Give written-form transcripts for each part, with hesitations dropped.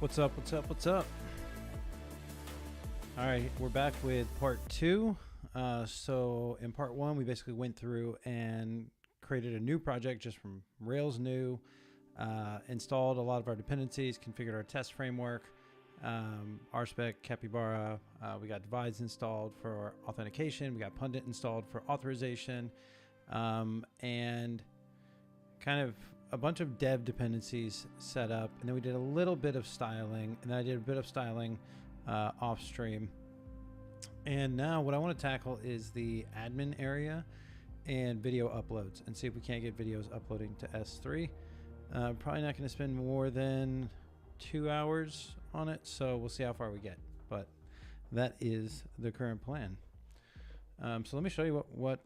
What's up? What's up? What's up? All right, we're back with part two. So in part one, we basically went through and created a new project just from Rails new, installed a lot of our dependencies, configured our test framework, RSpec, Capybara. We got Devise installed for authentication. We got Pundit installed for authorization, and kind of a bunch of dev dependencies set up. And then we did a little bit of styling, and then I did a bit of styling off stream. And now what I want to tackle is the admin area and video uploads and see if we can't get videos uploading to S3. Probably not going to spend more than 2 hours on it, so we'll see how far we get, but that is the current plan. So let me show you what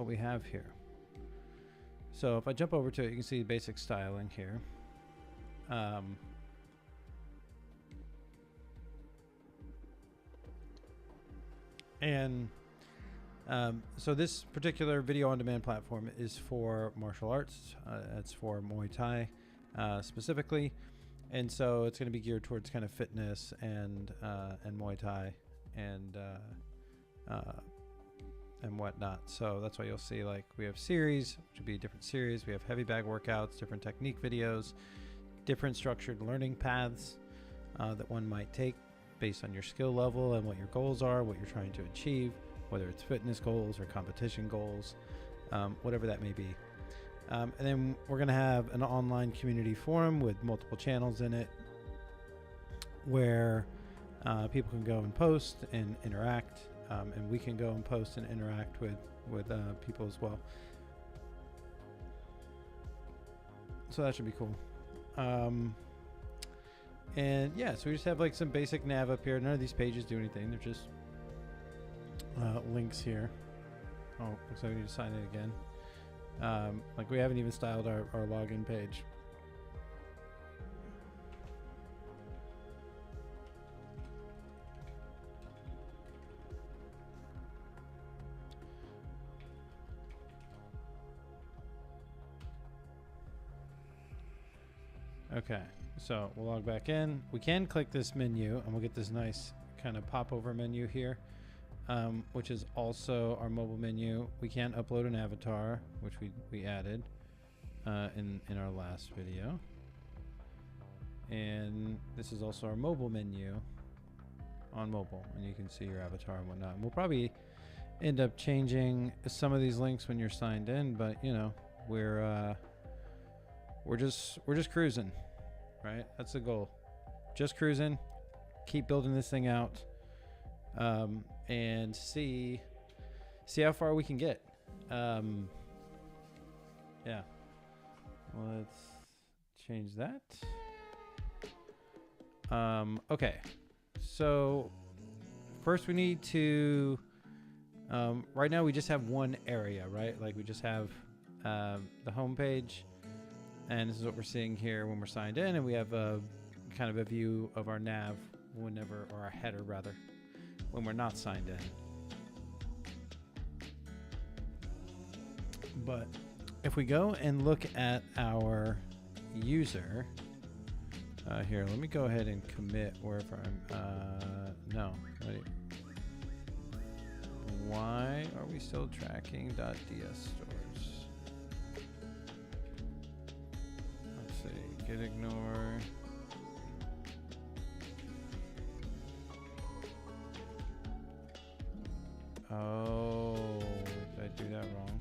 we have here. So if I jump over to it, you can see the basic styling here. So this particular video on demand platform is for martial arts. It's for Muay Thai specifically. And so it's going to be geared towards kind of fitness and Muay Thai and whatnot. So that's why you'll see, like, we have series, which would be different series. We have heavy bag workouts, different technique videos, different structured learning paths that one might take based on your skill level and what your goals are, what you're trying to achieve, whether it's fitness goals or competition goals, whatever that may be. And then we're going to have an online community forum with multiple channels in it where people can go and post and interact, and we can go and post and interact with people as well. So that should be cool. And yeah, so we just have like some basic nav up here. None of these pages do anything. They're just links here. Oh, looks like we need to sign in again. Like we haven't even styled our login page. Okay, so we'll log back in. We can click this menu and we'll get this nice kind of pop over menu here, which is also our mobile menu. We can upload an avatar, which we added in our last video. And this is also our mobile menu on mobile, and you can see your avatar and whatnot. And we'll probably end up changing some of these links when you're signed in, but you know, we're just cruising, right? That's the goal. Just cruising, keep building this thing out, and see how far we can get. Yeah. Let's change that. Okay. So first we need to, right now we just have one area, right? Like we just have the home page. And this is what we're seeing here when we're signed in, and we have a kind of a view of our nav whenever, or our header rather, when we're not signed in. But if we go and look at our user, here, let me go ahead and commit wherever I'm, no, wait. Why are we still tracking .ds stores? Git ignore. Oh, did I do that wrong?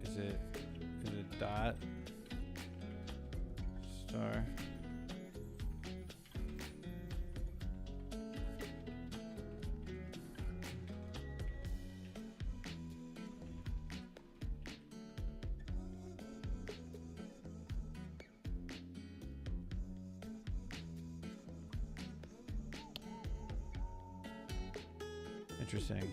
Is it dot star? Interesting.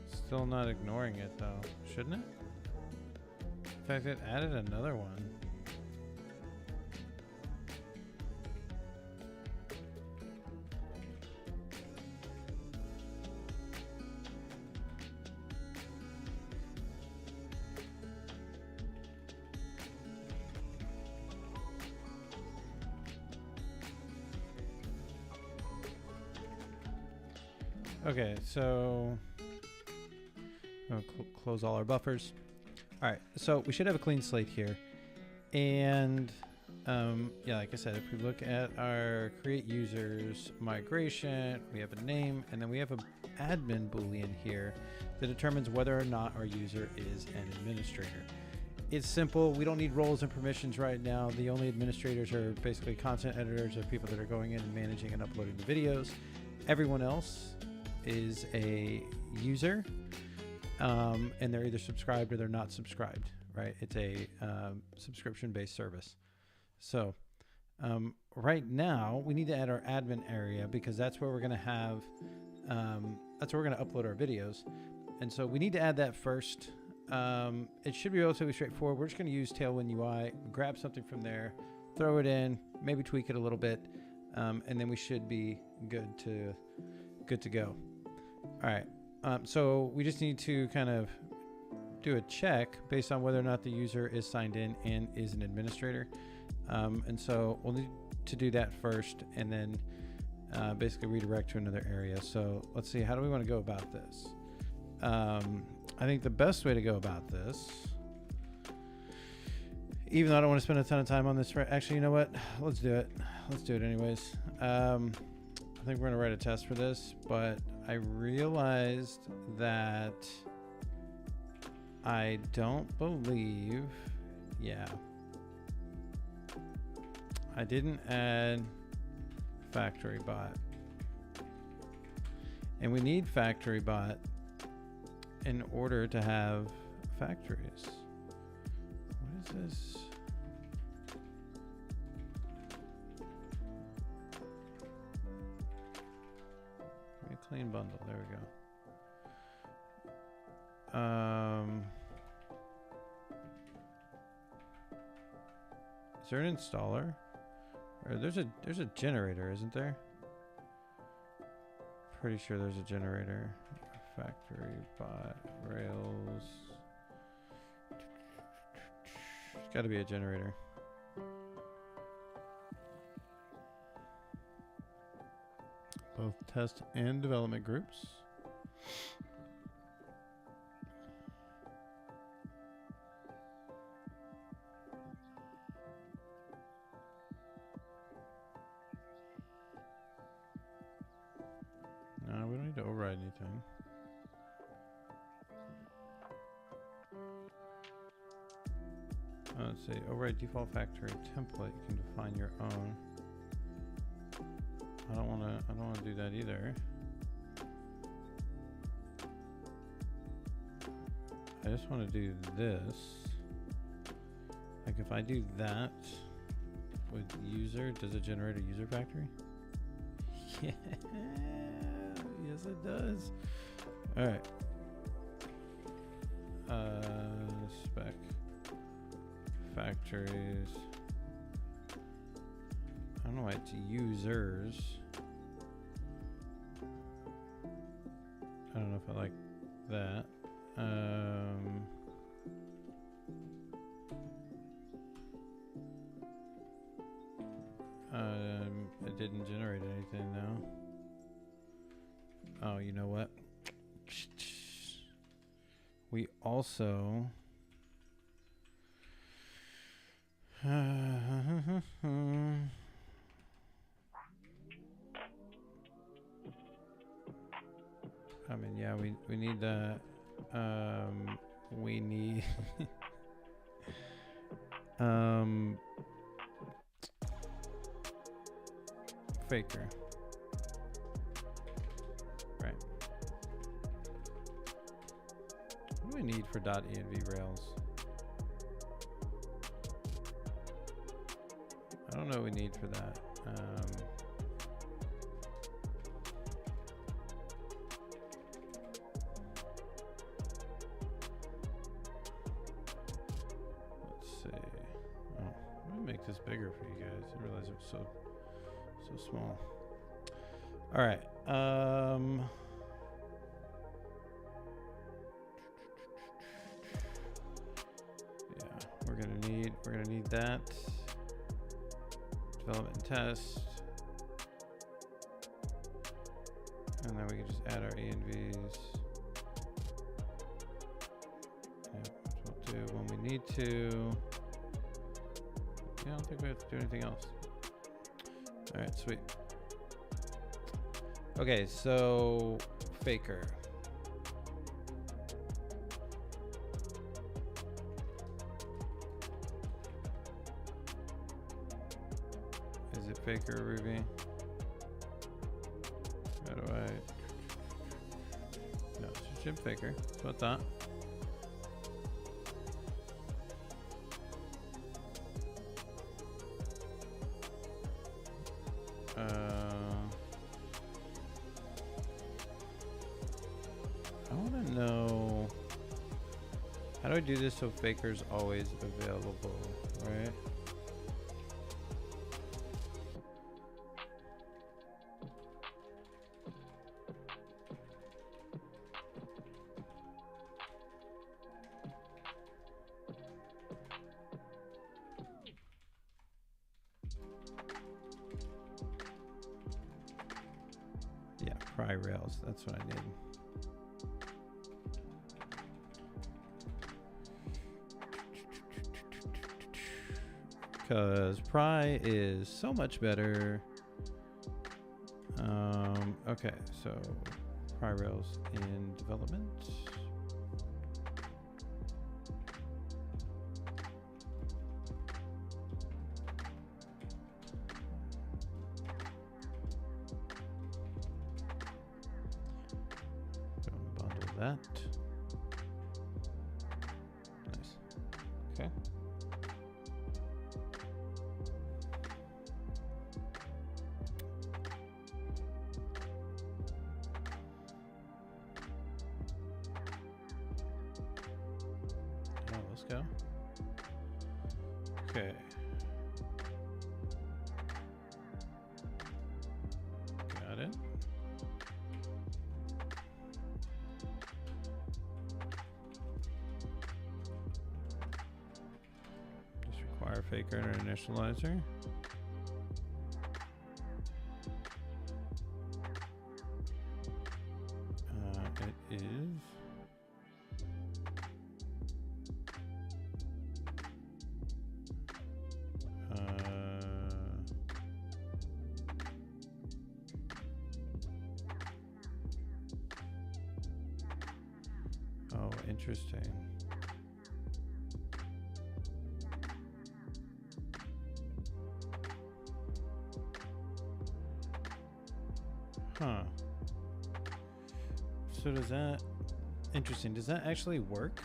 Still not ignoring it though, shouldn't it? In fact, it added another one. Okay, so I'll close all our buffers. All right, so we should have a clean slate here. And yeah, like I said, if we look at our create users migration, we have a name, and then we have an admin boolean here that determines whether or not our user is an administrator. It's simple. We don't need roles and permissions right now. The only administrators are basically content editors or people that are going in and managing and uploading the videos. Everyone else is a user, and they're either subscribed or they're not subscribed, right? It's a subscription-based service. So right now we need to add our admin area because that's where we're going to have, that's where we're going to upload our videos. And so we need to add that first. It should be relatively straightforward. We're just going to use Tailwind UI, grab something from there, throw it in, maybe tweak it a little bit, and then we should be good to go. All right. So we just need to kind of do a check based on whether or not the user is signed in and is an administrator. And so we'll need to do that first and then basically redirect to another area. So let's see, how do we want to go about this? I think the best way to go about this, even though I don't want to spend a ton of time on this, actually, you know what? Let's do it. Let's do it anyways. I think we're going to write a test for this, but I realized that I don't believe, yeah, I didn't add FactoryBot. And we need FactoryBot in order to have factories. What is this? Clean bundle, there we go. Is there an installer? Or there's a generator, isn't there? Pretty sure there's a generator. FactoryBot Rails. There's got to be a generator. Both test and development groups. No, we don't need to override anything. Let's see, override default factory template. You can define your own. I don't want to do that either. I just want to do this. Like if I do that with user, does it generate a user factory? Yeah, yes it does. All right. Spec factories. I don't know why it's users. I don't know if I like that. It didn't generate anything now. Oh, you know what? We also I mean, yeah, we need that. We need faker. Right. What do we need for .env Rails? I don't know what we need for that. Make this bigger for you guys. I realize it was so small. All right. Yeah, we're gonna need that. Development and test. And then we can just add our ENVs. Yeah, that's what we'll do when we need to. Yeah, I don't think we have to do anything else. All right, sweet. Okay, so faker. Is it faker Ruby? How do I? No, it's just Jim Faker. That's what I thought. I want to know, how do I do this so faker's always available, right? Yeah, pry rails, that's what I need. Because pry is so much better. Okay, so pry rails in development. Bundle that. Nice. Okay. Let's go. Okay. Got it. Just require faker and an initializer. It is. Oh, interesting. Huh. So does that... Interesting. Does that actually work?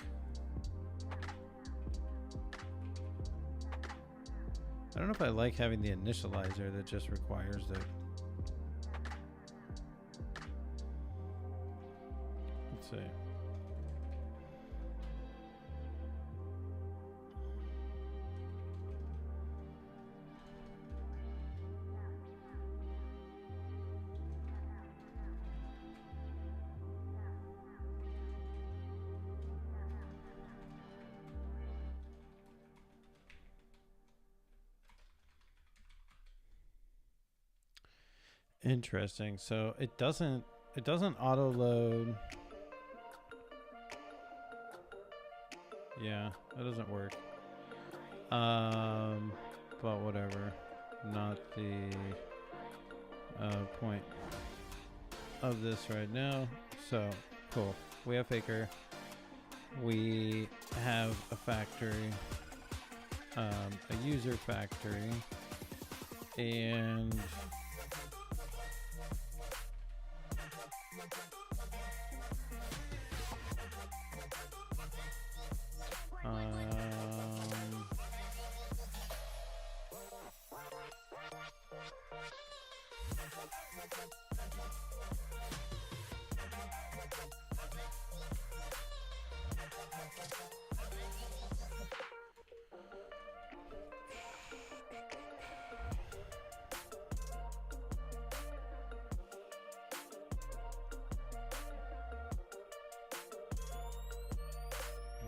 I don't know if I like having the initializer that just requires it. Let's see. Interesting. So it doesn't auto load. Yeah, that doesn't work. But whatever. Not the point of this right now. So cool. We have faker. We have a factory, a user factory, and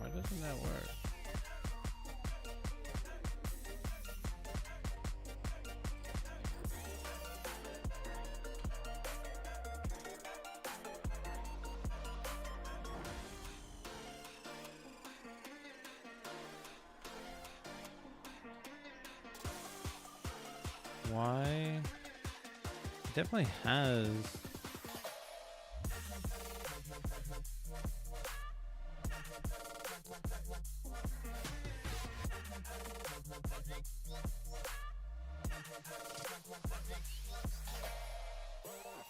why doesn't that work? why it definitely has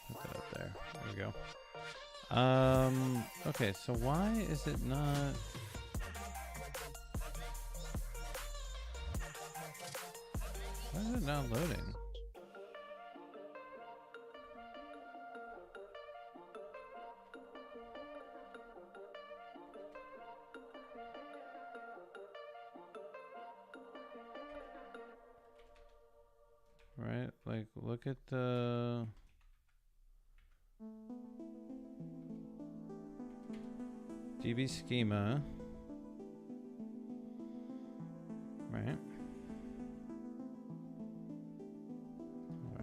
put that up there. There we go. Okay, so why is it not? Why is it not loading? Right, like look at the DB schema, right?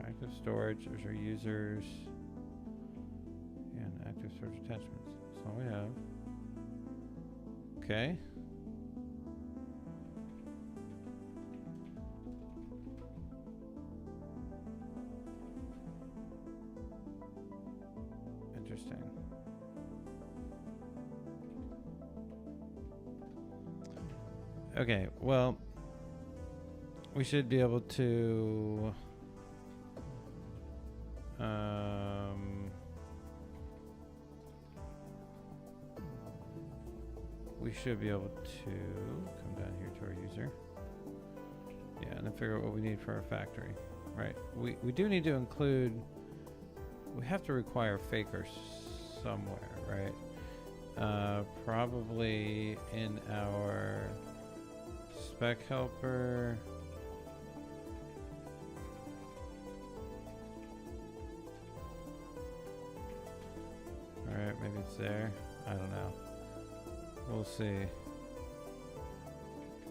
Active storage, there's our users, and active storage attachments. That's all we have. Okay. Interesting. Okay, well, we should be able to we should be able to come down here to our user. Yeah, and then figure out what we need for our factory. Right. We do need to include, we have to require faker somewhere, right? Probably in our spec helper. Alright, maybe it's there. I don't know. We'll see.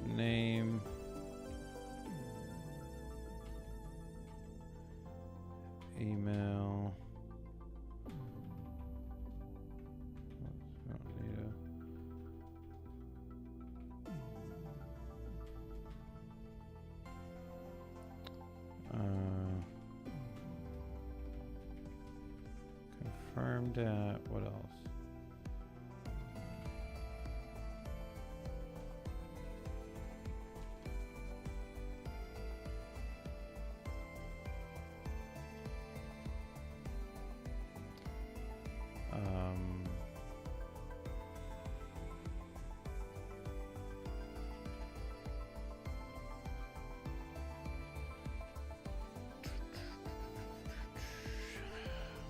Name. Email. Confirmed at what else?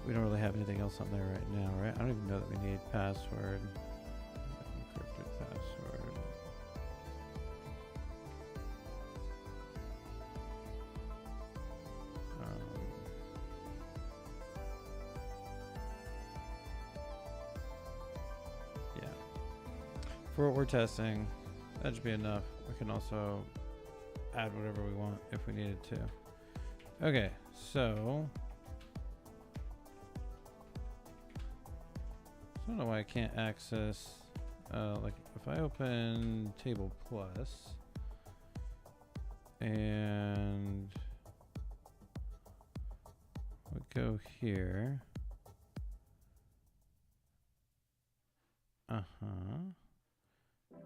We don't really have anything else on there right now, right? I don't even know that we need password. Encrypted password. Yeah. For what we're testing, that should be enough. We can also add whatever we want if we needed to. Okay, so I don't know why I can't access, like if I open table plus and we go here.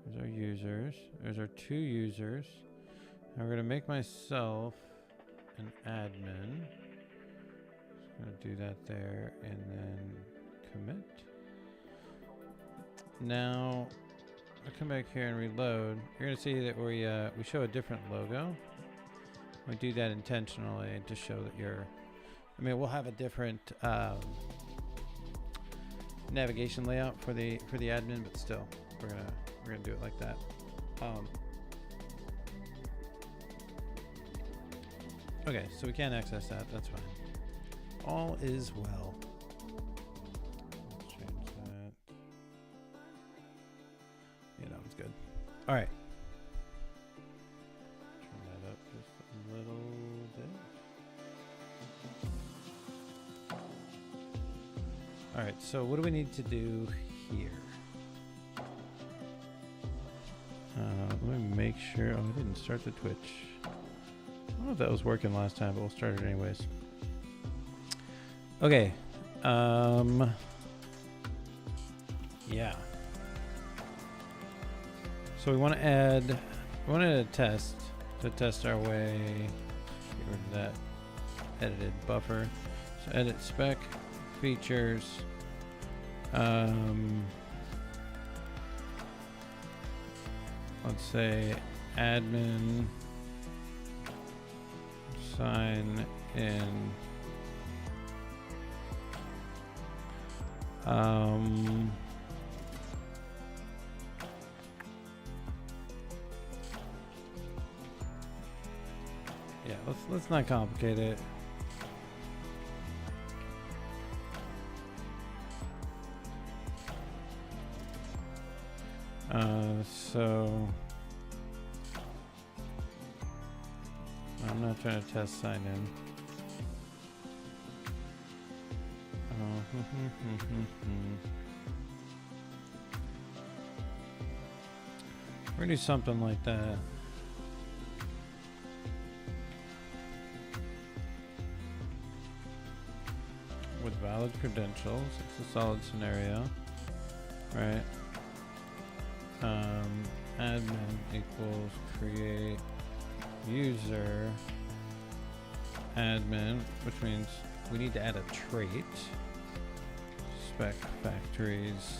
There's our users. There's our 2 users. And we're gonna make myself an admin. Just gonna do that there and then commit. Now, I come back here and reload. You're gonna see that we show a different logo. We do that intentionally to show that you're. I mean, we'll have a different navigation layout for the admin, but still, we're gonna do it like that. Okay, so we can't access that. That's fine. All is well. Good. All right. Turn that up just a little bit. All right. So what do we need to do here? Let me make sure. Oh, I didn't start the Twitch. know if that was working last time, but we'll start it anyways. Okay. Yeah. So we want to add a test to test our way. Get rid of that edited buffer. So edit spec features. Let's say admin sign in. Yeah, let's not complicate it. So I'm not trying to test sign in. We're gonna do something like that. With valid credentials, it's a solid scenario, right? Admin equals create user admin, which means we need to add a trait. Spec factories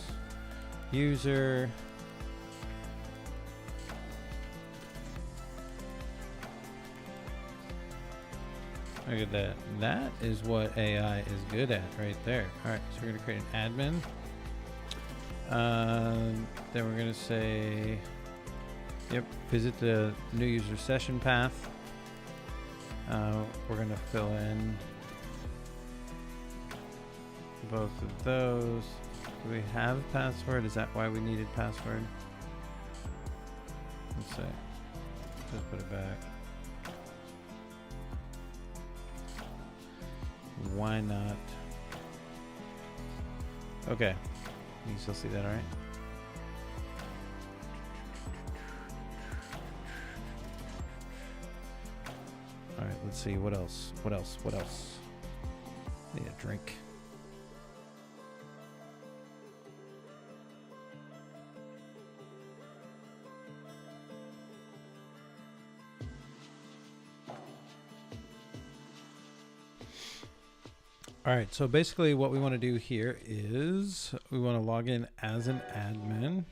user look at that. That is what AI is good at right there. All right, so we're going to create an admin. Then we're going to say, yep, visit the new user session path. We're going to fill in both of those. Do we have password? Is that why we needed password? Let's see. Just put it back. Why not? Okay. You can still see that, all right? All right, let's see. What else? What else? What else? Need a drink. All right, so basically what we want to do here is we want to log in as an admin.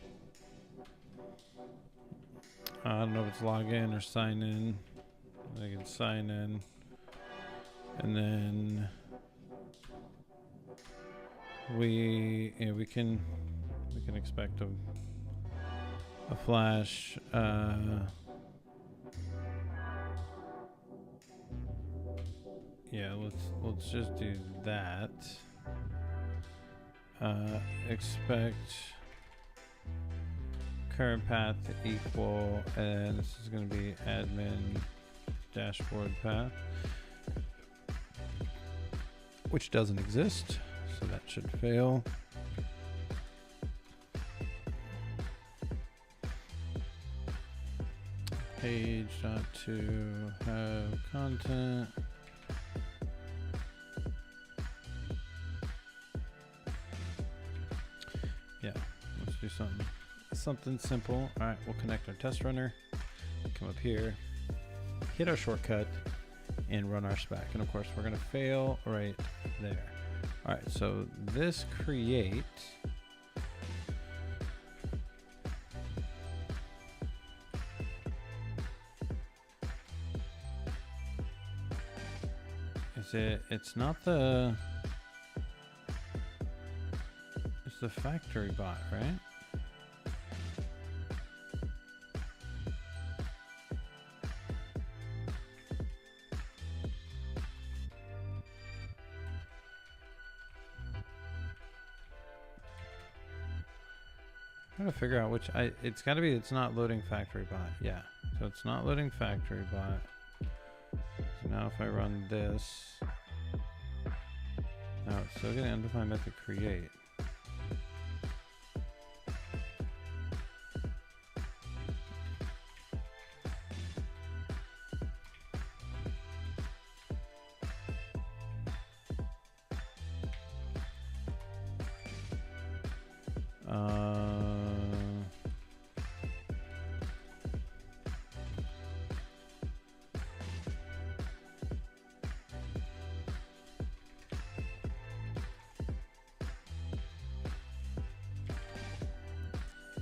I don't know if it's log in or sign in. I can sign in, and then we can expect a flash. Yeah, let's just do that. Expect current path to equal, and this is going to be admin dashboard path, which doesn't exist, so that should fail. Page.to have content. Yeah, let's do something simple. All right, we'll connect our test runner, come up here, hit our shortcut, and run our spec. And of course, we're gonna fail right there. All right, so this create it's not the, it's the factory bot, right? I'm trying to figure out which it's got to be, it's not loading factory bot. Yeah, so it's not loading factory bot. So now if I run this, now it's still getting undefined method create.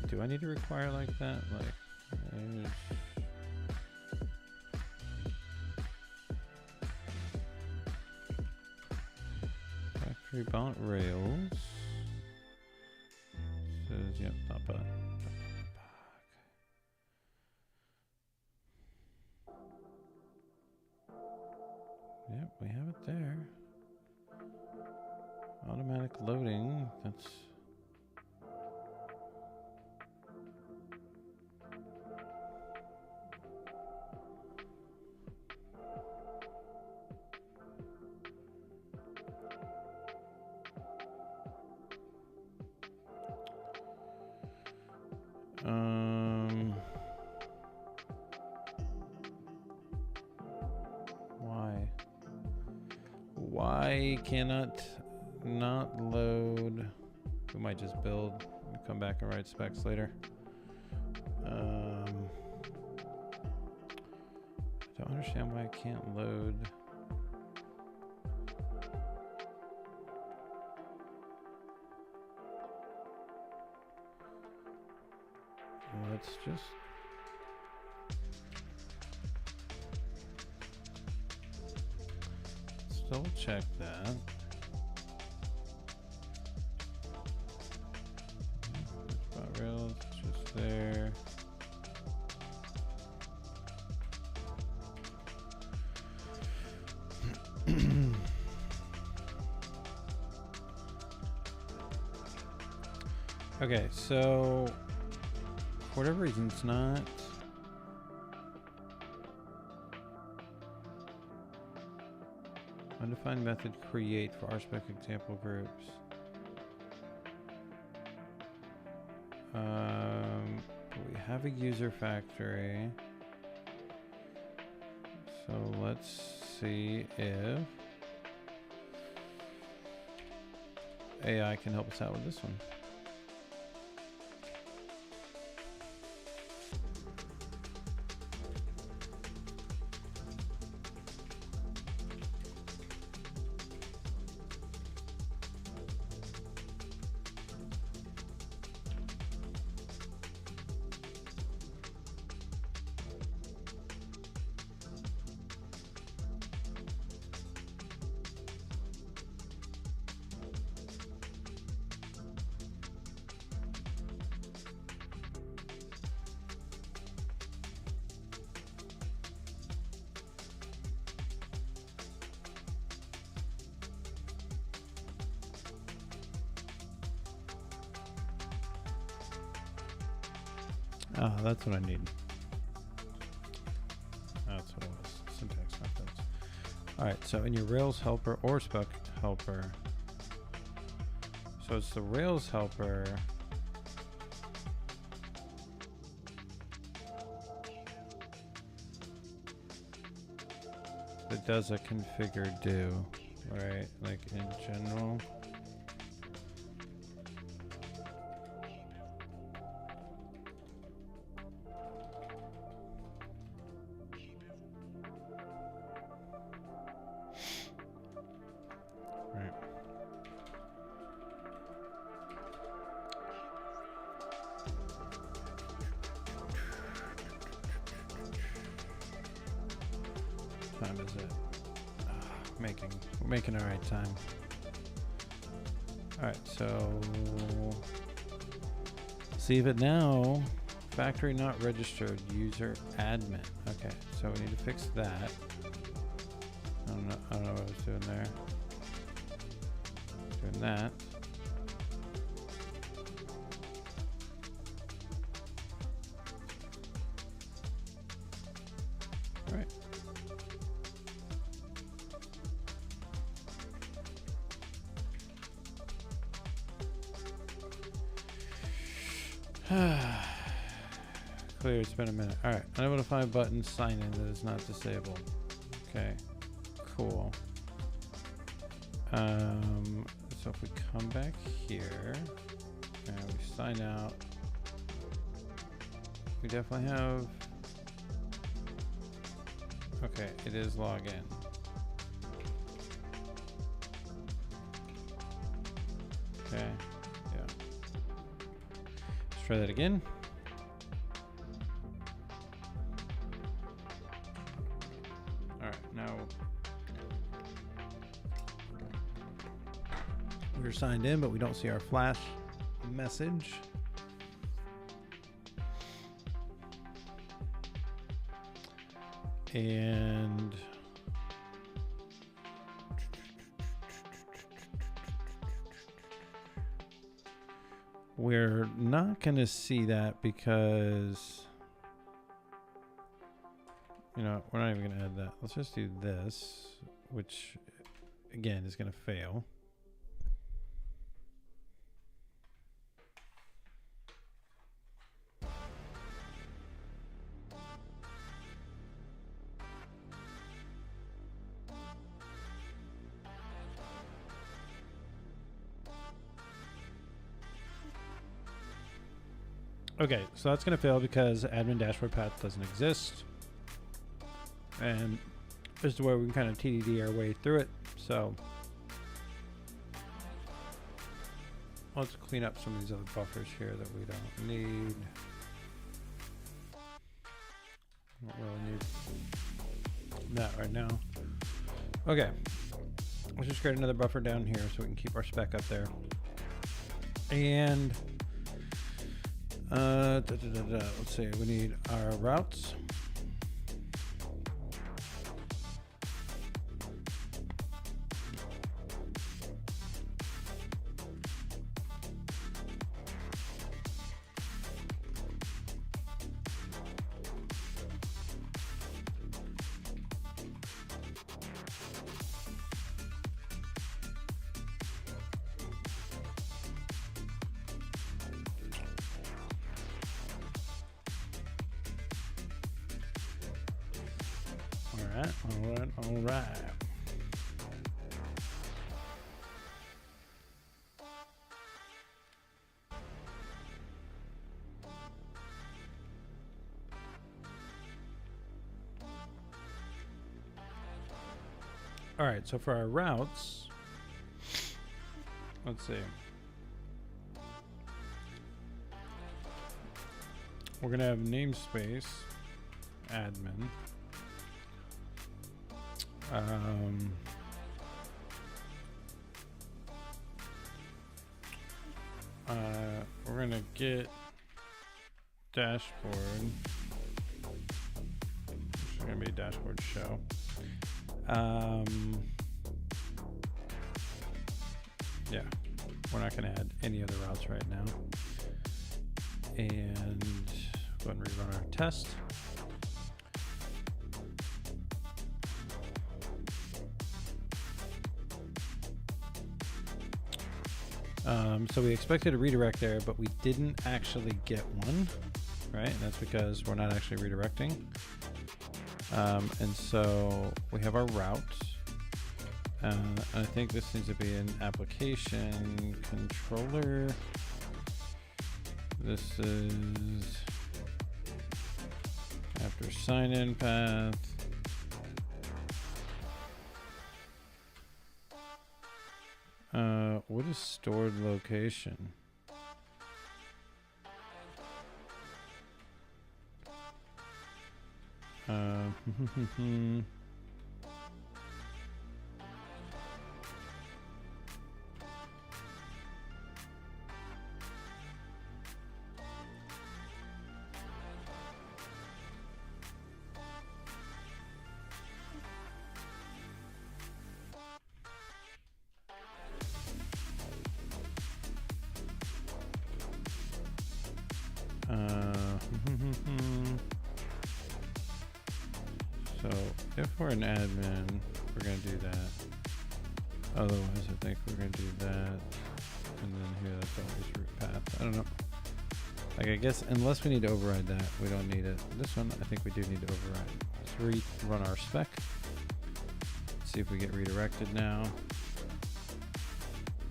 Do I need to require like that? Like, FactoryBot Rails says, yep, not bad. Yep, we have it there. Automatic loading. That's. Why cannot not load? We might just build and come back and write specs later. I don't understand why I can't load. Let's just double check that. Rails, just there. Okay, so for whatever reason, it's not. Undefined method create for RSpec example groups. We have a user factory. So let's see if AI can help us out with this one. Oh, that's what I need. That's what it was. Syntax methods. All right, so in your Rails helper or spec helper, so it's the Rails helper that does a configure do, right? Like in general. Time is it? We're making our right time. All right, so save it now. Factory not registered. User admin. Okay, so we need to fix that. I don't know what I was doing there. Doing that. All right. Clear, it's been a minute. All right, unable to find button sign in that is not disabled. Okay, cool. So if we come back here and we sign out. We definitely have. Okay, it is log in. Okay, yeah. Let's try that again. All right, now we're signed in, but we don't see our flash message. And we're not going to see that because, you know, we're not even going to add that. Let's just do this, which again is going to fail. Okay, so that's going to fail because admin dashboard path doesn't exist. And this is where we can kind of TDD our way through it. So let's clean up some of these other buffers here that we don't need. Don't really need that right now. Okay, let's just create another buffer down here so we can keep our spec up there. And let's see, we need our routes. All right. All right, so for our routes, let's see. We're gonna have namespace admin. We're gonna get dashboard. It's gonna be a dashboard show. Yeah, we're not gonna add any other routes right now. And go ahead and rerun our test. So we expected a redirect there, but we didn't actually get one, right? And that's because we're not actually redirecting. And so we have our route. I think this needs to be an application controller. This is after sign-in path. What is stored location? So if we're an admin, we're going to do that. Otherwise, I think we're going to do that. And then here, that's always root path. I don't know. Like, I guess unless we need to override that, we don't need it. This one, I think we do need to override. Let's rerun our spec. See if we get redirected now.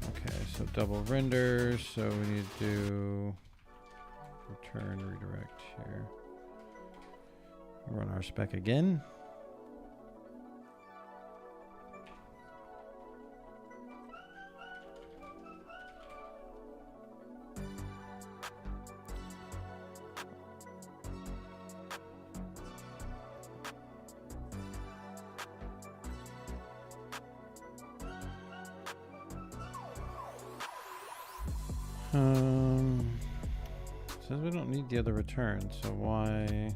Okay, So double render. So we need to do return redirect here. Run RSpec again. Says we don't need the other return, so why?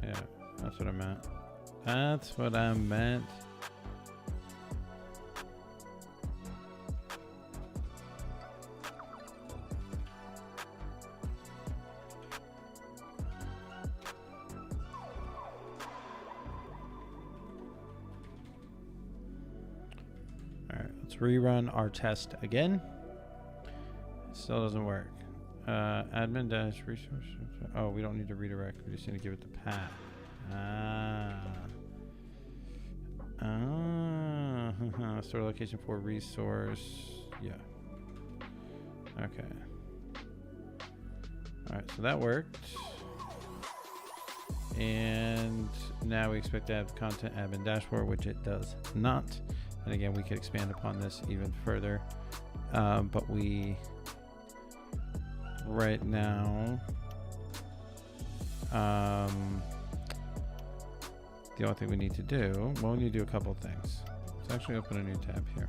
Yeah, that's what I meant. That's what I meant. All right, let's rerun our test again. Still doesn't work. Admin dash resource. Oh, we don't need to redirect. We just need to give it the path. Store location for resource. Yeah. Okay. All right, so that worked. And now we expect to have the content admin dashboard, which it does not. And again, we could expand upon this even further. But we right now, the only thing we need to do, well, we need to do a couple of things. Let's actually open a new tab here.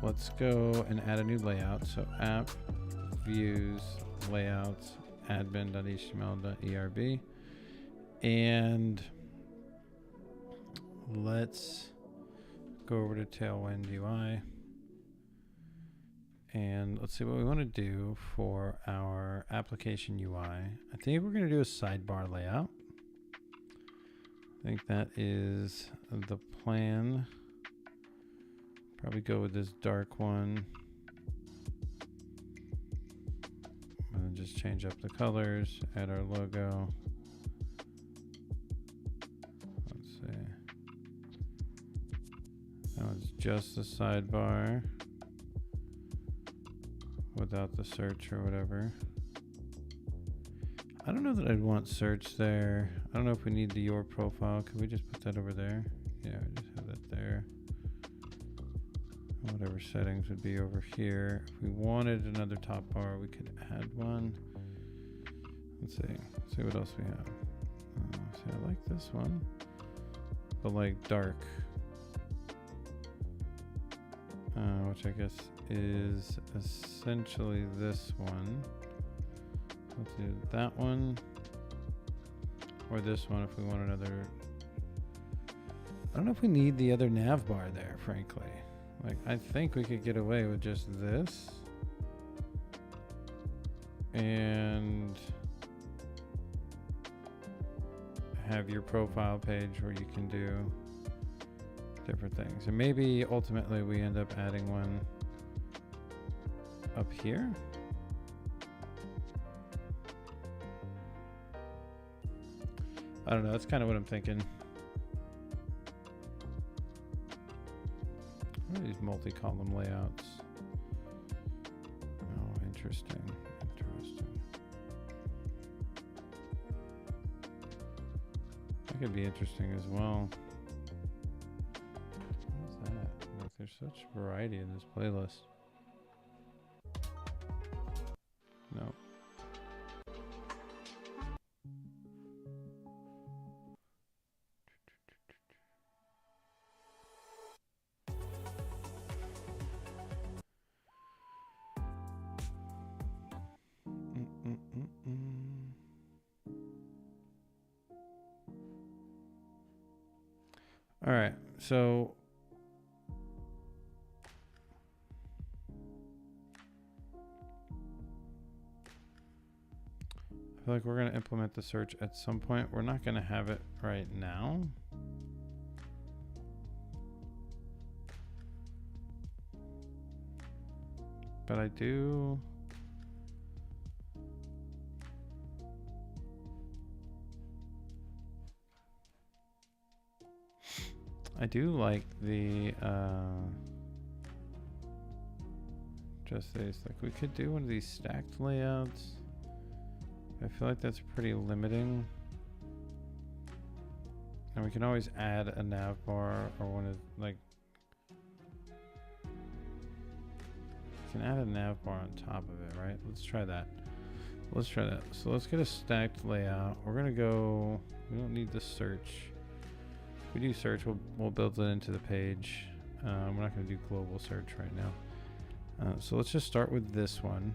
Let's go and add a new layout. So app, views, layouts, admin.html.erb. And let's go over to Tailwind UI. And let's see what we want to do for our application UI. I think we're going to do a sidebar layout. I think that is the plan. Probably go with this dark one. And then just change up the colors, add our logo. Let's see. That one's just the sidebar without the search or whatever. I don't know that I'd want search there. I don't know if we need the your profile. Could we just put that over there? Yeah, we just have that there. Whatever settings would be over here. If we wanted another top bar, we could add one. Let's see. Let's see what else we have. See, I like this one, but like dark, which I guess is essentially this one. Let's do that one, or this one if we want another. I don't know if we need the other nav bar there, frankly. Like, I think we could get away with just this. And have your profile page where you can do different things. And maybe ultimately we end up adding one up here. I don't know, that's kind of what I'm thinking. What are these multi-column layouts? Oh, interesting. Interesting. That could be interesting as well. What is that? Like, there's such variety in this playlist. No. All right, so feel like we're going to implement the search at some point. We're not going to have it right now. But I do like the just these. Like, we could do one of these stacked layouts. I feel like that's pretty limiting. And we can always add a nav bar or one of, like, we can add a nav bar on top of it, right? Let's try that. Let's try that. So let's get a stacked layout. We're gonna go, we don't need the search. If we do search, we'll build it into the page. We're not gonna do global search right now. So let's just start with this one.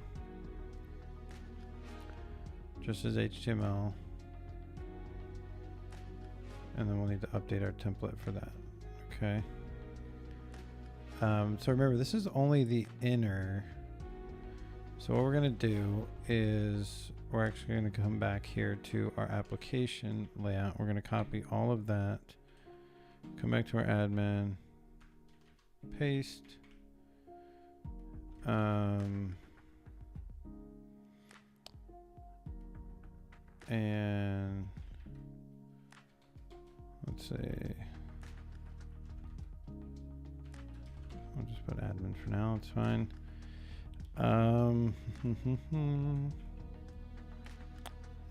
Just as HTML. And then we'll need to update our template for that. Okay. So remember, this is only the inner. So what we're going to do is we're actually going to come back here to our application layout. We're going to copy all of that, come back to our admin, paste. And let's say, I'll just put admin for now, it's fine.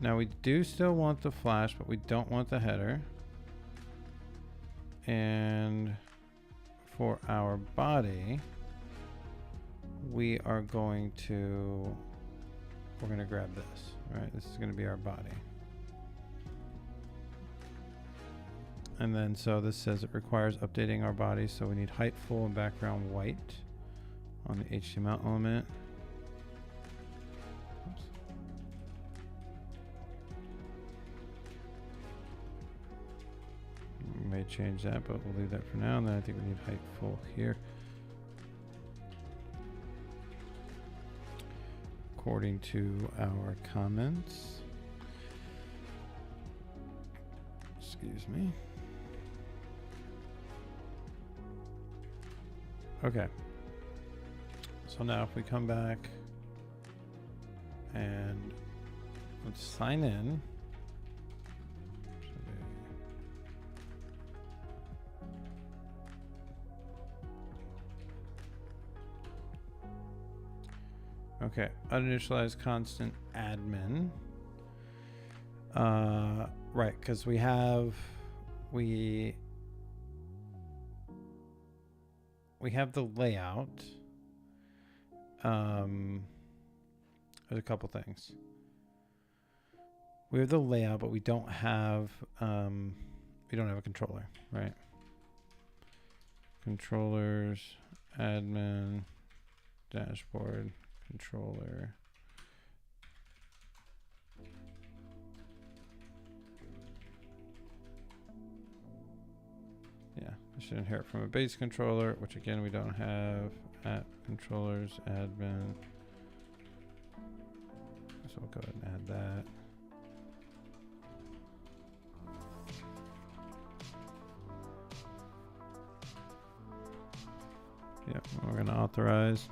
Now we do still want the flash, but we don't want the header. And for our body, we are going to, we're going to grab this, right? This is going to be our body. And then, so this says it requires updating our body. So we need height full and background white on the HTML element. Oops. We may change that, but we'll leave that for now. And then I think we need height full here. According to our comments. Excuse me. Okay. So now if we come back and let's sign in. Okay, uninitialized constant admin. Right, because we have the layout. There's a couple things. We have the layout, but we don't have a controller, right? Controllers, admin, dashboard, controller. Yeah, I should inherit from a base controller, which again we don't have. At controllers, admin. So we'll go ahead and add that. Yep, we're going to authorize.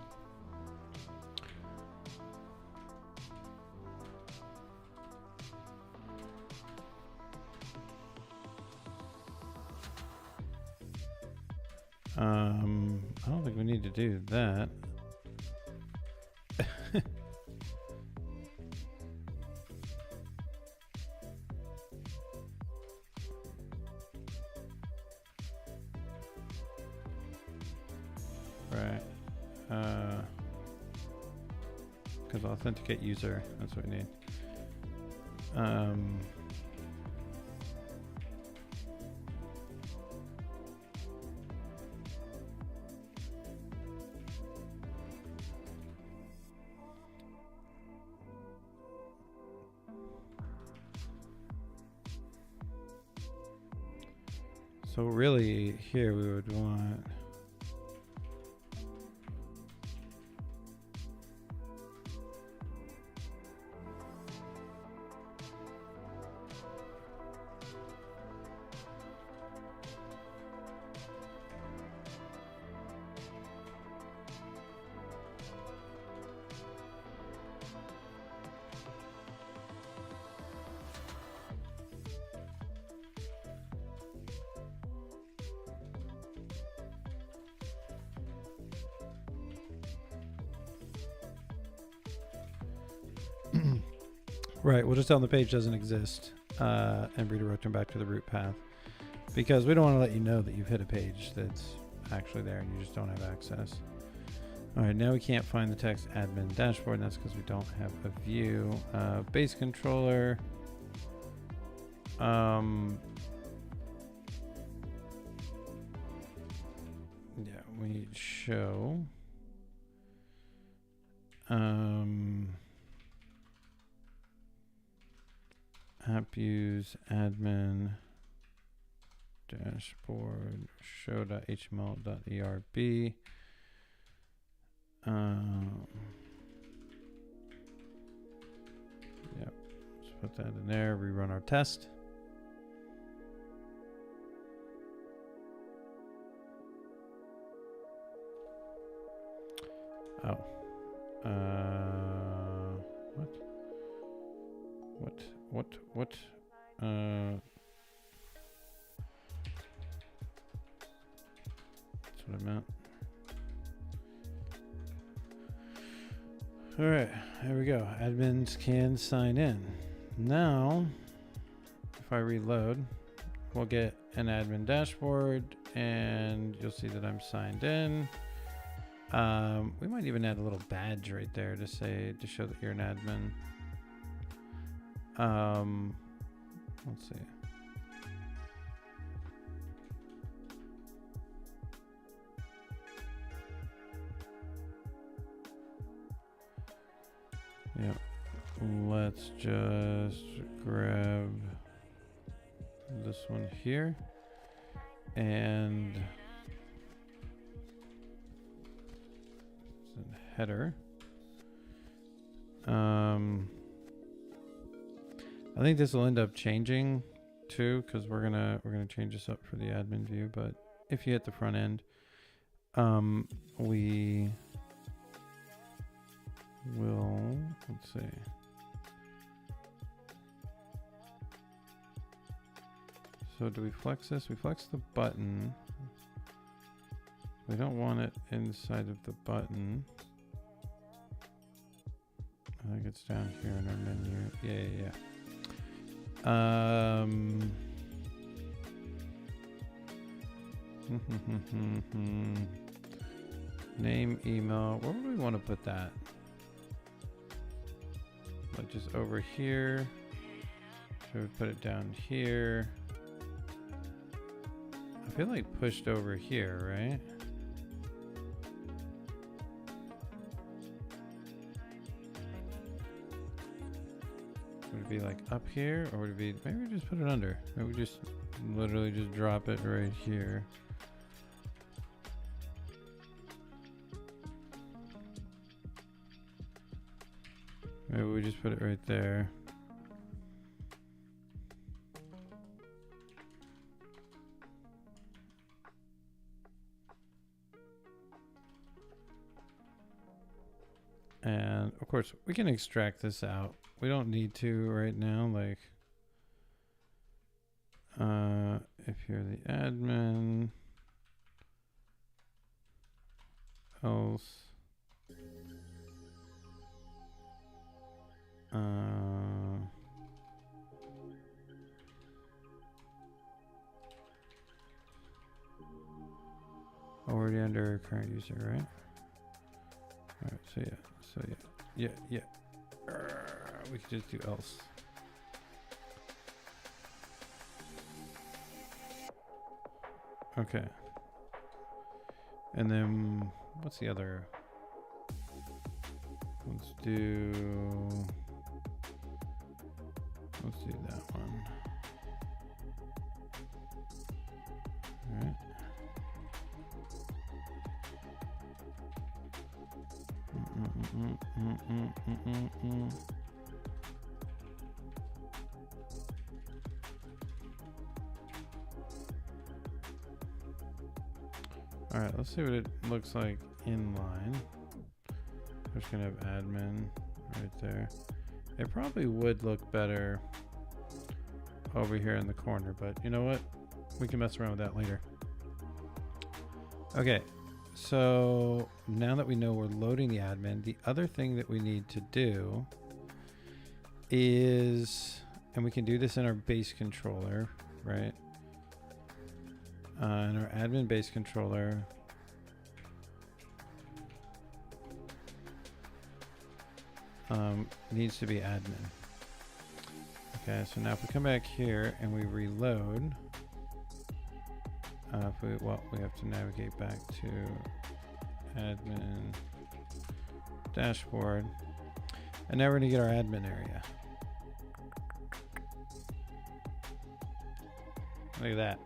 I don't think we need to do that. Right. Because authenticate user, that's what we need. So really here we would want Right, we'll just tell them the page doesn't exist and redirect them back to the root path, because we don't want to let you know that you've hit a page that's actually there and you just don't have access. All right, now we can't find the text admin dashboard, and that's because we don't have a view. Base controller. Yeah, we need show. App use admin dashboard show.html.erb. Yep, let's put that in there, rerun our test. Oh. What? That's what I meant. All right, there we go. Admins can sign in. Now, if I reload, we'll get an admin dashboard, and you'll see that I'm signed in. We might even add a little badge right there to show that you're an admin. Let's see. Yeah, let's just grab this one here and it's a header. I think this will end up changing too, because we're gonna change this up for the admin view. But if you hit the front end, we will, let's see. So do we flex this? We flex the button. We don't want it inside of the button. I think it's down here in our menu. Yeah. Name, email. Where would we want to put that? Like just over here. Should we put it down here? I feel like pushed over here, right? Would it be like up here, or would it be, maybe we just put it under? Maybe we just literally just drop it right here. Maybe we just put it right there. And of course we can extract this out. We don't need to right now, like if you're the admin, else already under current user, right? All right, so yeah. We could just do else. Okay. And then what's the other? Let's do that one. All right. All right, let's see what it looks like inline. We're just gonna have admin right there. It probably would look better over here in the corner, but you know what? We can mess around with that later. Okay, so now that we know we're loading the admin, the other thing that we need to do is, and we can do this in our base controller, right? In our admin base controller, needs to be admin. Okay, so now if we come back here and we reload, we have to navigate back to admin dashboard, and now we're gonna get our admin area. Look at that.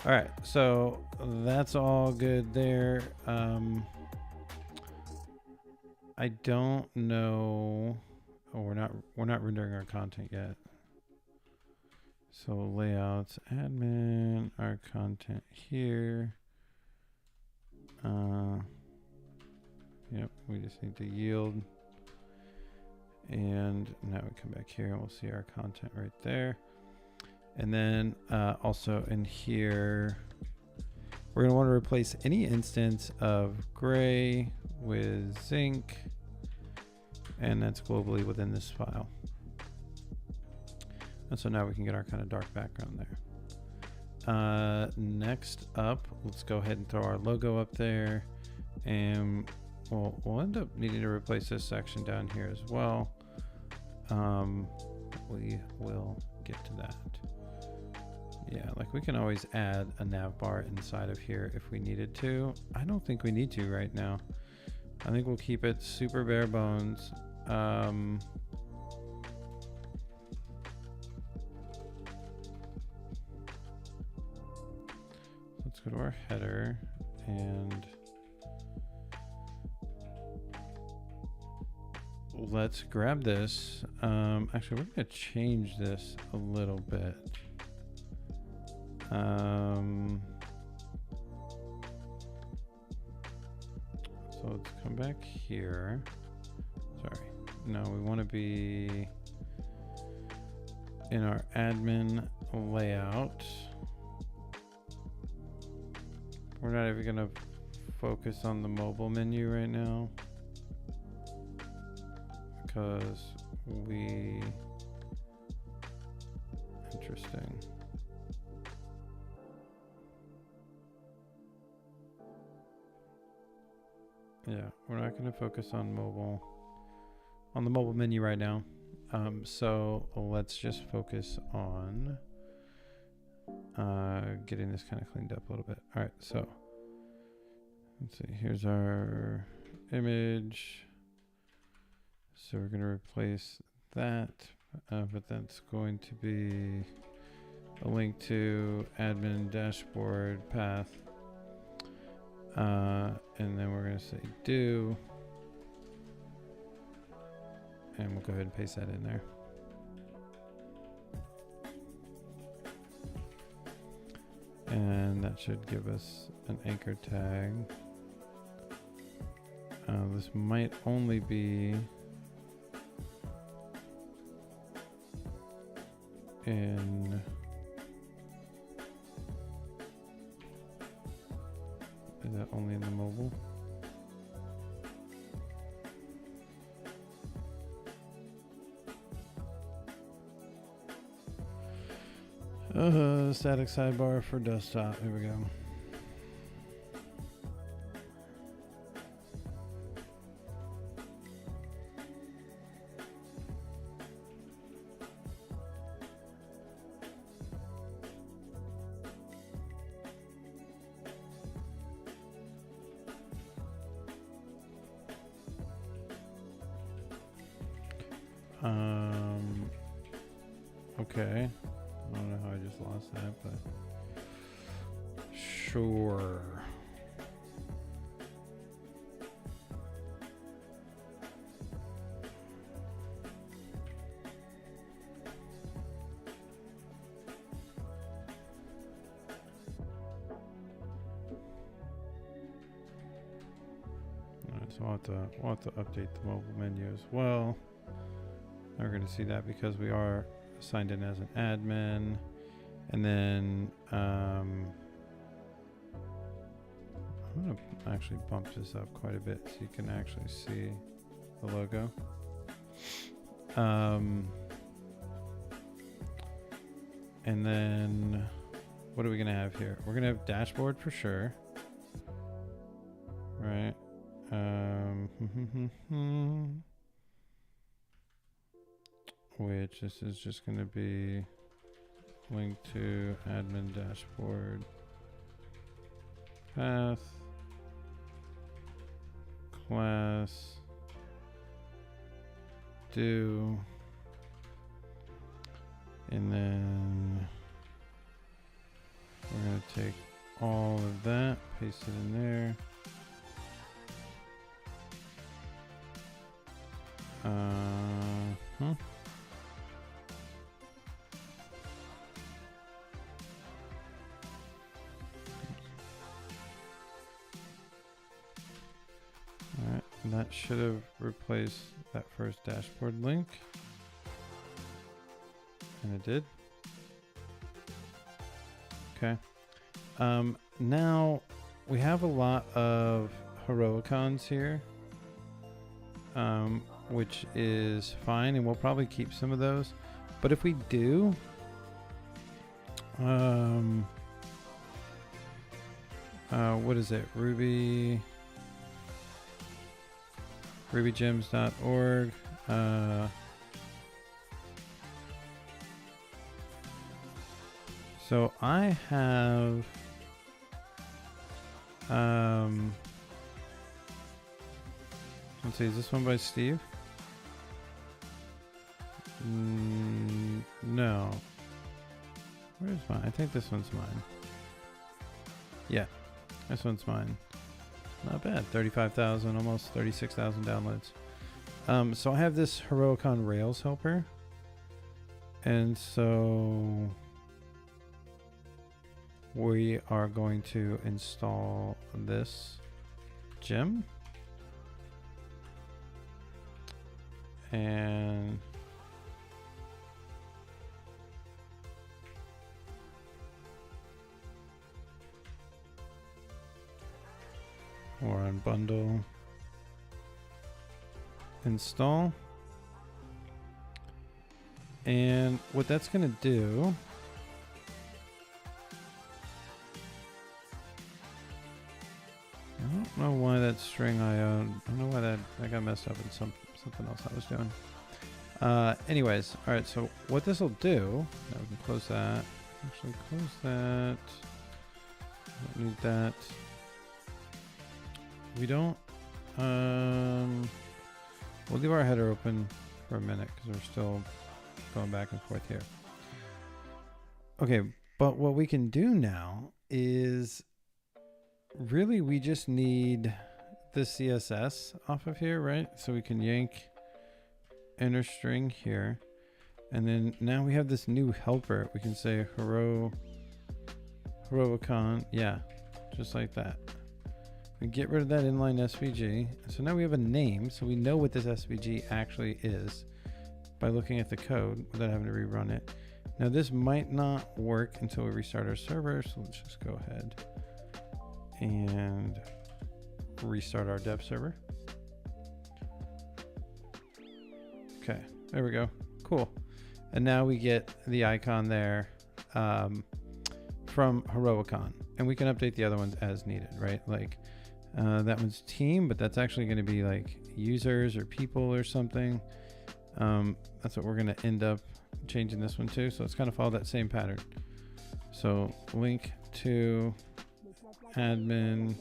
All right, so that's all good there. I don't know. Oh, we're not rendering our content yet. So layouts, admin, our content here. Yep, we just need to yield. And now we come back here and we'll see our content right there. And then also in here, we're gonna want to replace any instance of gray with zinc, and that's globally within this file. And so now we can get our kind of dark background there. Next up, let's go ahead and throw our logo up there, and we'll end up needing to replace this section down here as well. We will get to that. Yeah, like we can always add a nav bar inside of here if we needed to. I don't think we need to right now. I think we'll keep it super bare bones. Let's go to our header and let's grab this. Actually, we're gonna change this a little bit. So let's come back here. Sorry. No, we want to be in our admin layout. We're not even going to focus on the mobile menu right now because interesting. Yeah, we're not going to focus on the mobile menu right now. So let's just focus on getting this kind of cleaned up a little bit. All right, so let's see. Here's our image. So we're going to replace that, but that's going to be a link to admin dashboard path. And then we're going to say do, and we'll go ahead and paste that in there. And that should give us an anchor tag. This might only be in is that only in the mobile? Static sidebar for desktop. Here we go. Okay. I don't know how I just lost that, but sure. All right, so we'll have to update the mobile menu as well. We're going to see that because we are signed in as an admin, and then I'm going to actually bump this up quite a bit so you can actually see the logo. And then what are we gonna have here? We're gonna have dashboard for sure, right? Which this is just gonna be linked to admin dashboard path class do, and then we're going to take all of that, paste it in there. Alright, that should have replaced that first dashboard link. And it did. Okay. Now we have a lot of heroicons here, which is fine, and we'll probably keep some of those. But if we do, what is it? rubygems.org. So I have let's see, is this one by Steve? No. Where's mine? I think this one's mine. Yeah, this one's mine. Not bad. 35,000, almost 36,000 downloads. So I have this Heroicon Rails helper. And so we are going to install this gem. And we're on bundle install. And what that's going to do I don't know why that string I don't know why that got messed up in something else I was doing. Anyways, all right, so what this will do, now we can close that. Actually, close that. Don't need that. We don't, we'll leave our header open for a minute because we're still going back and forth here. Okay, but what we can do now is really we just need the CSS off of here, right? So we can yank inner string here. And then now we have this new helper. We can say Heroicon, yeah, just like that. We get rid of that inline SVG. So now we have a name, so we know what this SVG actually is by looking at the code without having to rerun it. Now this might not work until we restart our server, so let's just go ahead and restart our dev server. Okay, there we go. Cool. And now we get the icon there from Heroicon, and we can update the other ones as needed, right? Like that one's team, but that's actually going to be like users or people or something. That's what we're going to end up changing this one to. So it's kind of follow that same pattern. So link to admin.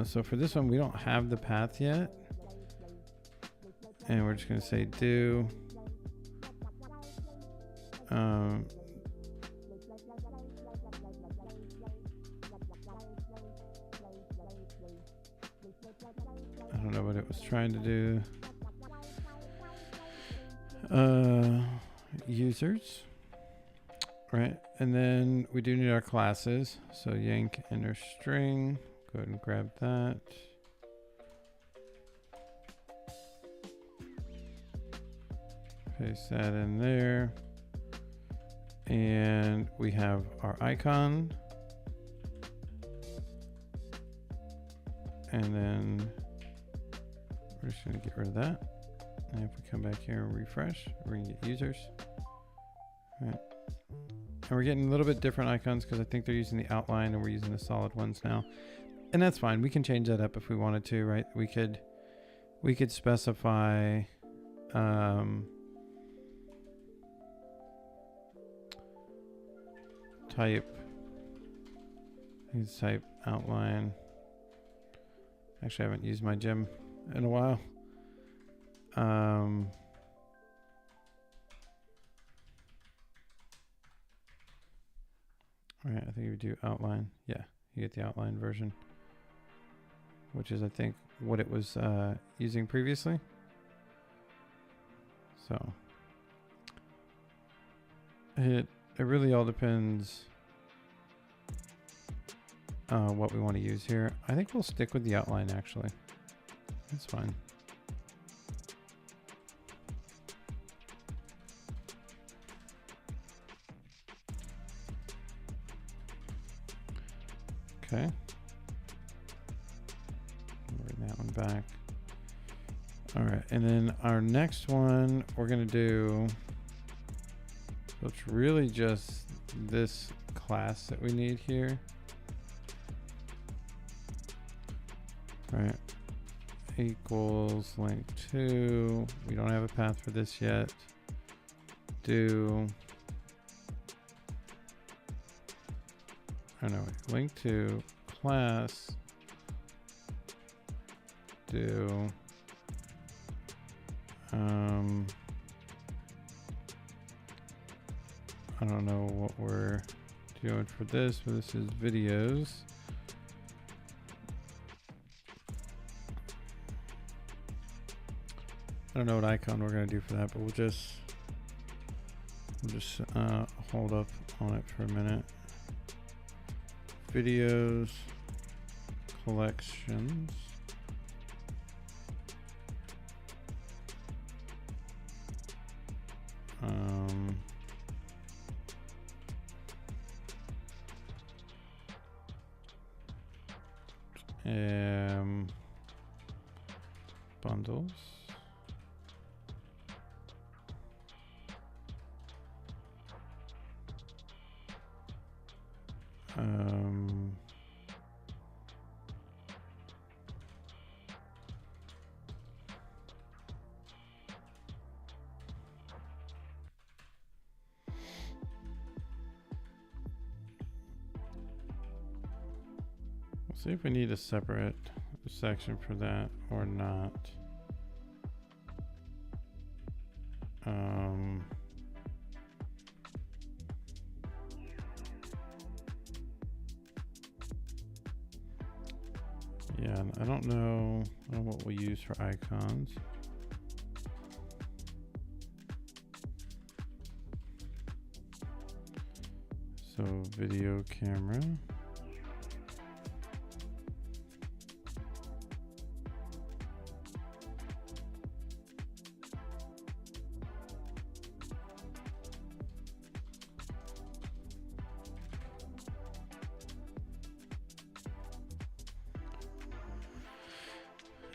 So for this one, we don't have the path yet. And we're just going to say do. I don't know what it was trying to do. Users, right? And then we do need our classes. So yank inner string, go ahead and grab that. Paste that in there. And we have our icon. And then we're just going to get rid of that And if we come back here and refresh, we're gonna get users. All right. And we're getting a little bit different icons because I think they're using the outline and we're using the solid ones now. And that's fine. We can change that up if we wanted to, right? We could specify type. Let's type outline. Actually, I haven't used my gem in a while. All right, I think if you do outline, yeah, you get the outline version, which is, I think, what it was using previously. So it really all depends what we want to use here. I think we'll stick with the outline, actually. That's fine. Okay. Bring that one back. All right, and then our next one we're gonna do, so it's really just this class that we need here. All right, equals link to, we don't have a path for this yet. Link to class do I don't know what we're doing for this, but this is videos. I don't know what icon we're going to do for that, but we'll just hold up on it for a minute. Videos collections. Bundles. We'll see if we need a separate section for that or not. Yeah, I don't know what we'll use for icons. So video camera.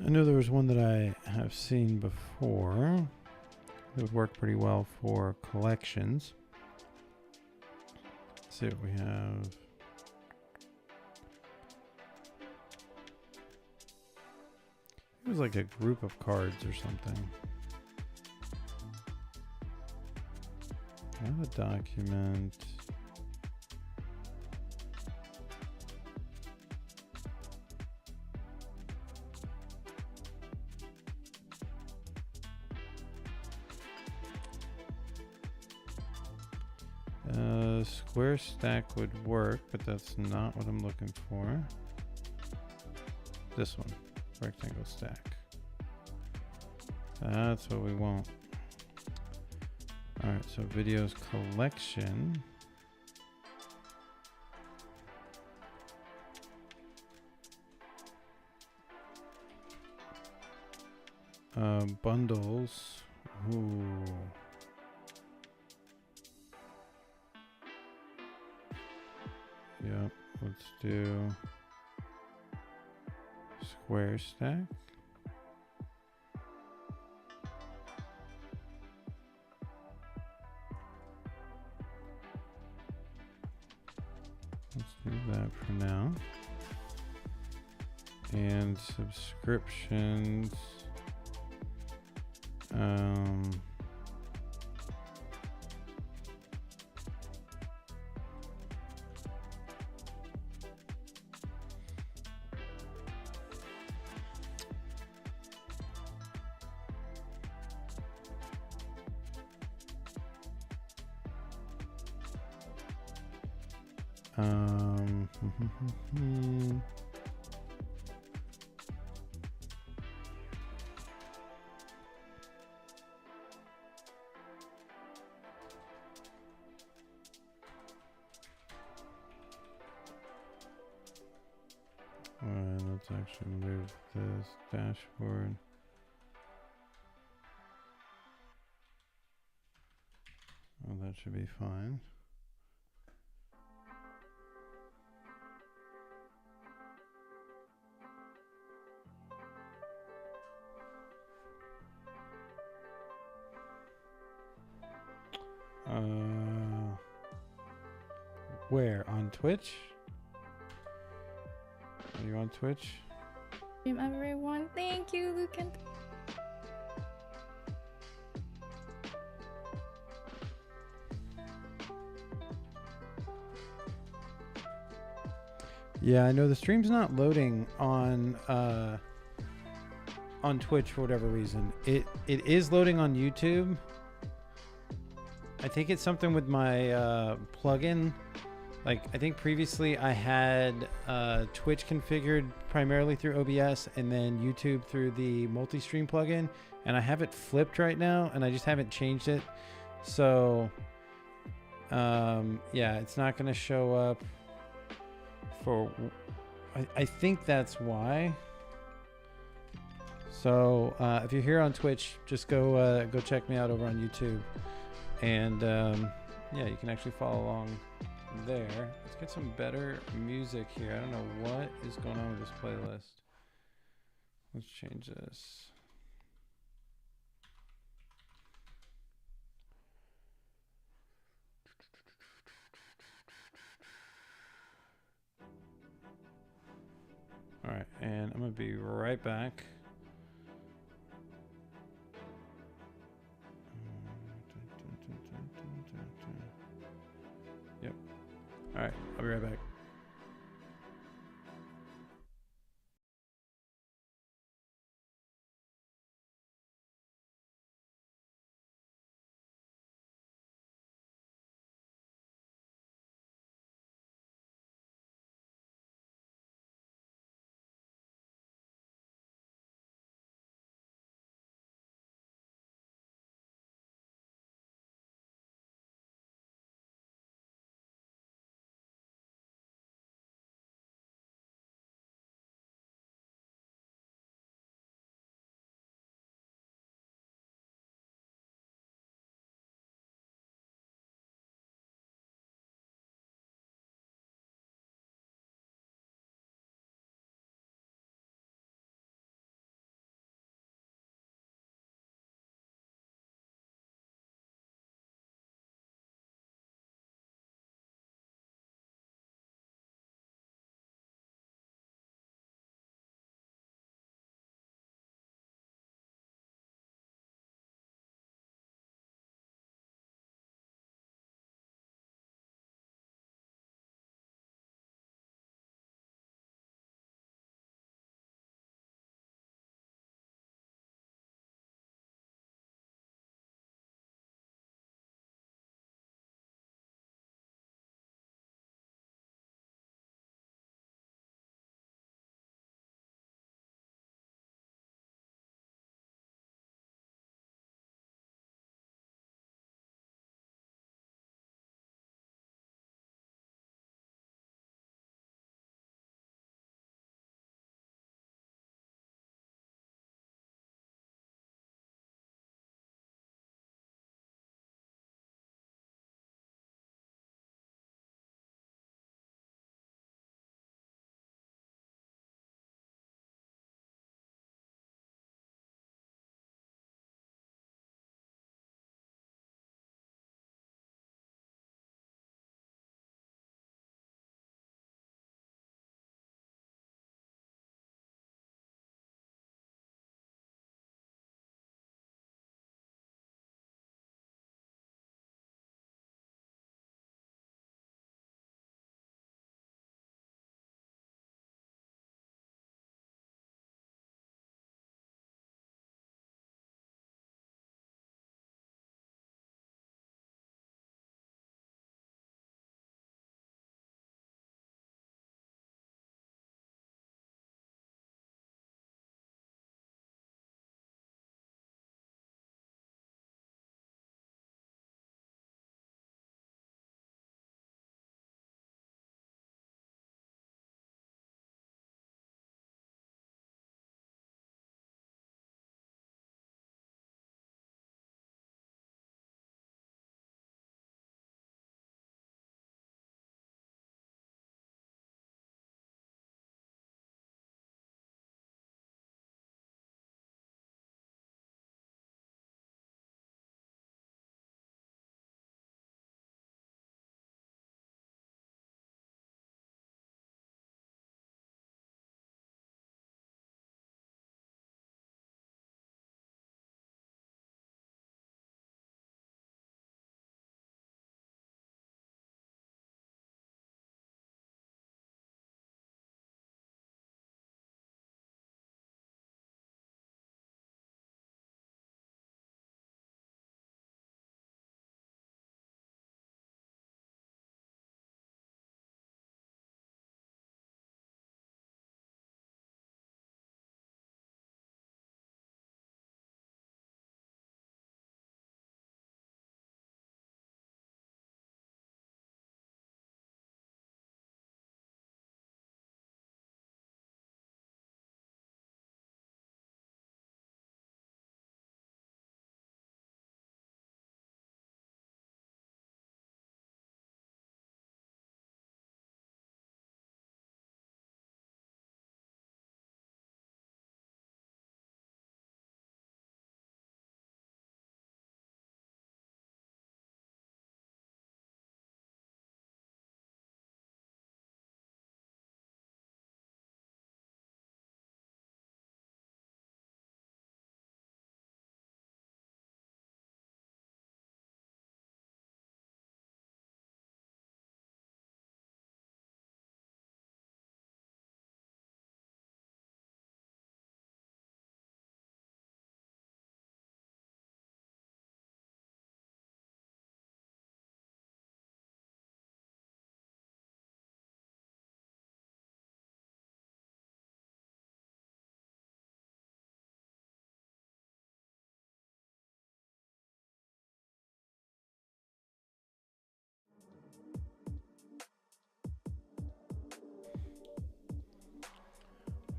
I know there was one that I have seen before that would work pretty well for collections. Let's see what we have. It was like a group of cards or something. I have a document. Square stack would work, but that's not what I'm looking for. This one, rectangle stack. That's what we want. All right, so videos collection. Bundles. Ooh. Yep, let's do square stack. do that for now. And subscriptions. Let's actually move this dashboard. Oh, that should be fine. Where? On Twitch? Are you on Twitch? Everyone, thank you, Luke. And yeah, I know the stream's not loading on Twitch for whatever reason. It is loading on YouTube. I think it's something with my plugin. Like, I think previously I had Twitch configured primarily through OBS and then YouTube through the multi-stream plugin, and I have it flipped right now, and I just haven't changed it. So, yeah, it's not going to show up for... I think that's why. So, if you're here on Twitch, just go check me out over on YouTube. And, yeah, you can actually follow along there. Let's get some better music here. I don't know what is going on with this playlist. Let's change this. All right, and I'm gonna be right back. Yep. All right, I'll be right back.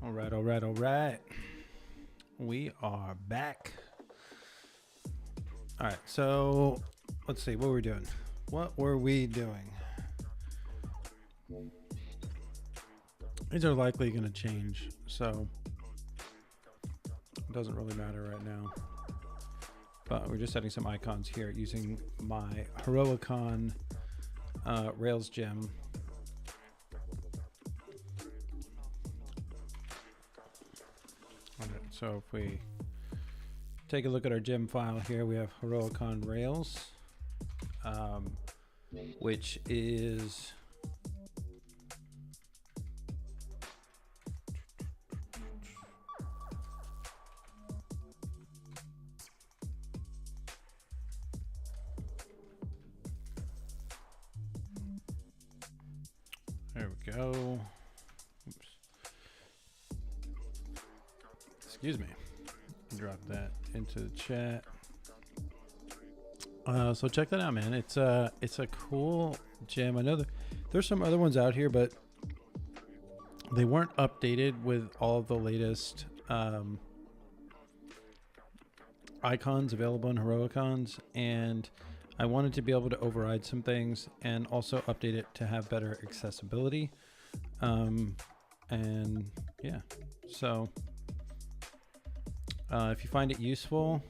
All right, all right, all right. We are back. All right, so let's see what we're doing. What were we doing? These are likely going to change, so it doesn't really matter right now. But we're just setting some icons here using my Heroicon Rails gem. All right, so if we take a look at our gem file here, we have Heroicon Rails, which is there we go. Oops. Excuse me. Drop that into the chat. So check that out, man. It's a cool gem. I know there's some other ones out here, but they weren't updated with all of the latest icons available in Heroicons, and I wanted to be able to override some things and also update it to have better accessibility. And yeah, so if you find it useful,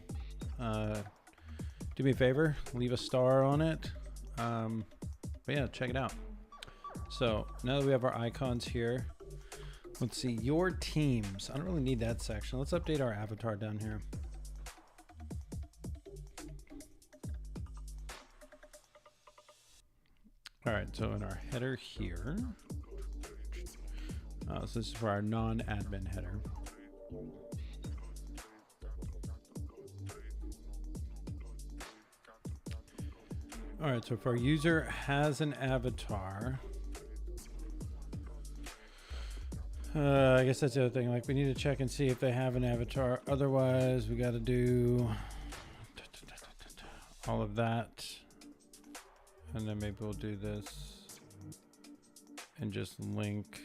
do me a favor, leave a star on it. But yeah, check it out. So now that we have our icons here, let's see, your teams. I don't really need that section. Let's update our avatar down here. All right, so in our header here, so this is for our non-admin header. All right, so if our user has an avatar, I guess that's the other thing. Like, we need to check and see if they have an avatar. Otherwise, we got to do all of that. And then maybe we'll do this and just link.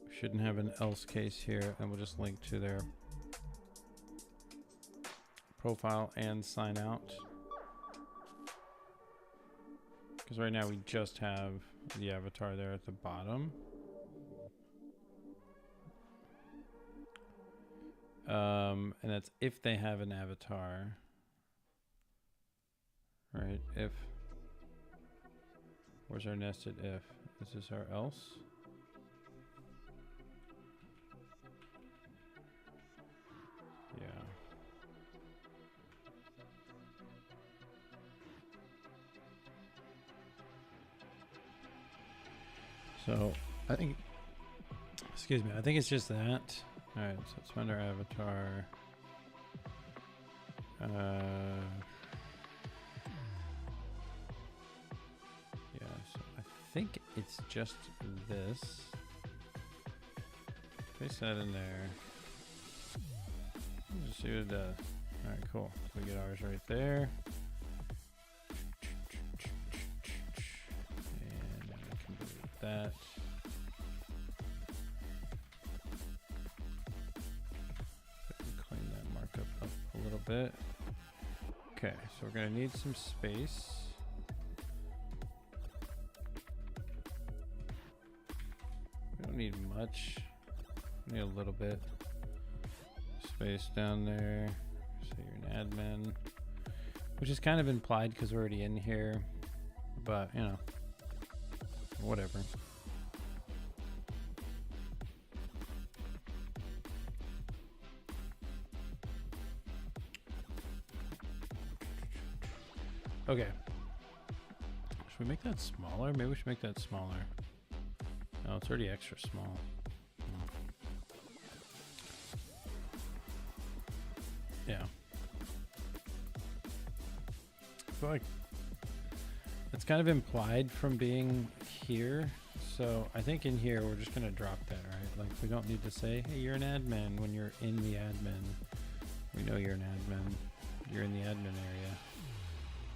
We shouldn't have an else case here, and we'll just link to their profile and sign out. Because right now we just have the avatar there at the bottom. And that's if they have an avatar. Right, if. Where's our nested if? This is our else. Yeah. So I think, excuse me, I think it's just that. All right, so let's find our avatar. I think it's just this. Paste that in there. Just see what it does. All right, cool. So we get ours right there. And now we can delete that. Clean that markup up a little bit. Okay, so we're gonna need some space. Need much, need a little bit space down there. So you're an admin, which is kind of implied because we're already in here, but you know, whatever. Okay, should we make that smaller? Maybe we should make that smaller. Oh, it's already extra small. Yeah. I feel like it's kind of implied from being here. So I think in here, we're just going to drop that, right? Like, we don't need to say, hey, you're an admin when you're in the admin. We know you're an admin. You're in the admin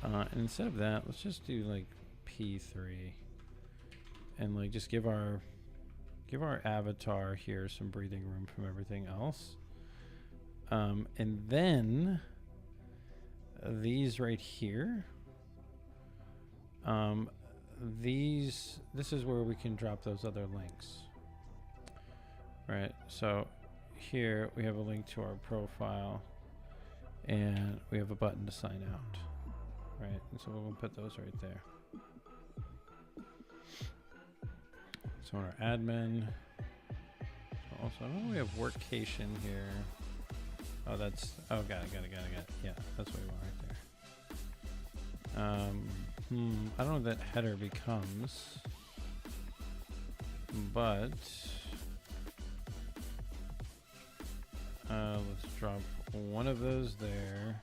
area. And instead of that, let's just do like P3. And like just give our give our avatar here some breathing room from everything else. And then these right here, this is where we can drop those other links. Right, so here we have a link to our profile and we have a button to sign out. Right, and so we'll put those right there. So in our admin, also, I don't know, we have workcation here. Oh, that's, oh, got it. Yeah, that's what we want right there. I don't know what that header becomes, but let's drop one of those there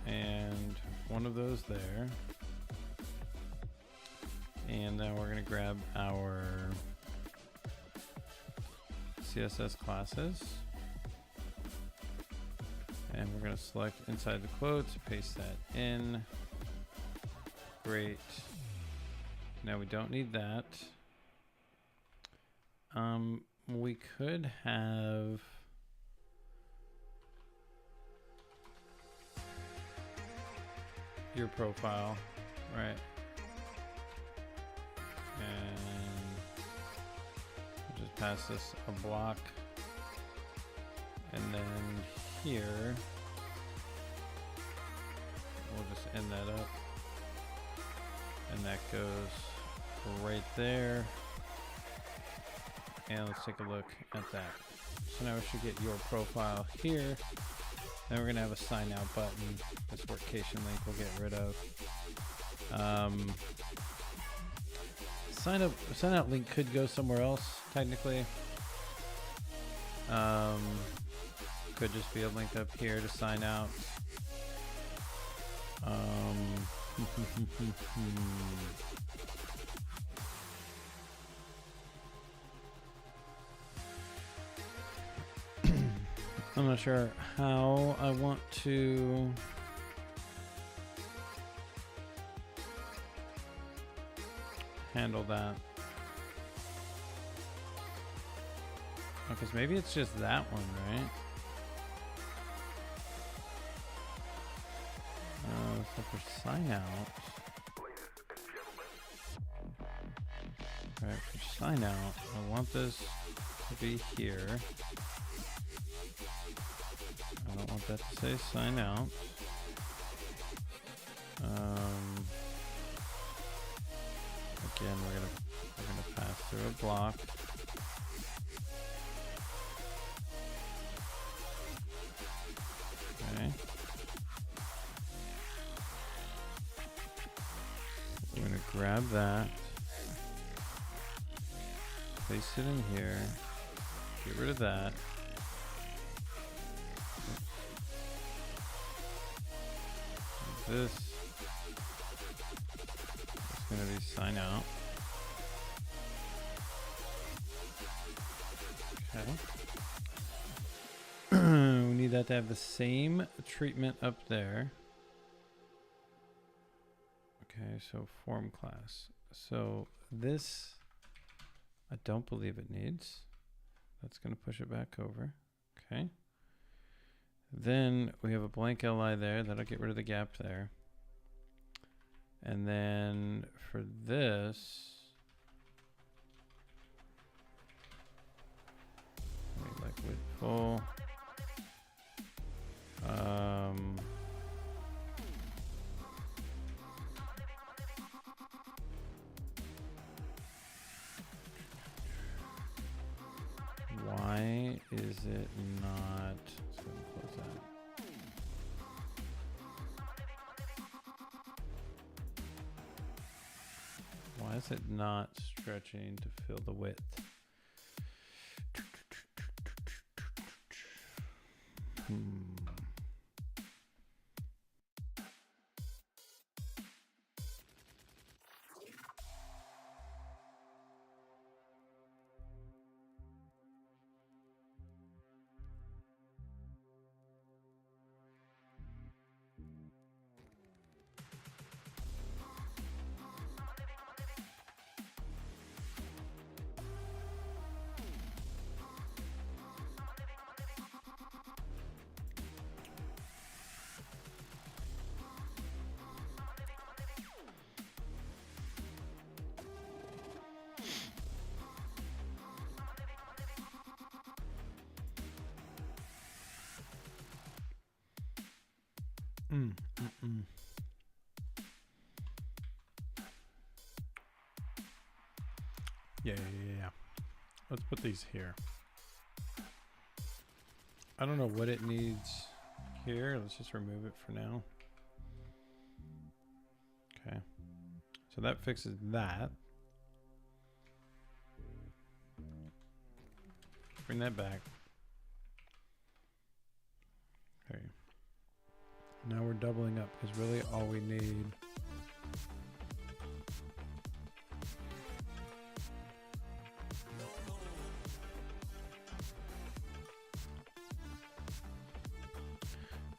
and one of those there. And then we're going to grab our CSS classes. And we're going to select inside the quotes, paste that in. Great. Now we don't need that. We could have your profile, right? And we'll just pass this a block. And then here, we'll just end that up. And that goes right there. And let's take a look at that. So now we should get your profile here. Then we're gonna have a sign out button. This workcation link we'll get rid of. Sign out link could go somewhere else, technically. Could just be a link up here to sign out. I'm not sure how I want to handle that. Because maybe it's just that one, right? So for sign out, right, for sign out, I want this to be here. I don't want that to say sign out. Again, we're gonna pass through a block. Okay. We're gonna grab that, place it in here, get rid of that. This is going to be sign out. Okay. We need that to have the same treatment up there. Okay, so form class. So this, I don't believe it needs. That's going to push it back over. Okay. Then we have a blank li there. That'll get rid of the gap there. And then for this, liquid full. Why is it not? Let's go and close that. Why is it not stretching to fill the width? Yeah. Let's put these here. I don't know what it needs here. Let's just remove it for now. Okay. So that fixes that. Bring that back. Okay. Now we're doubling up because really all we need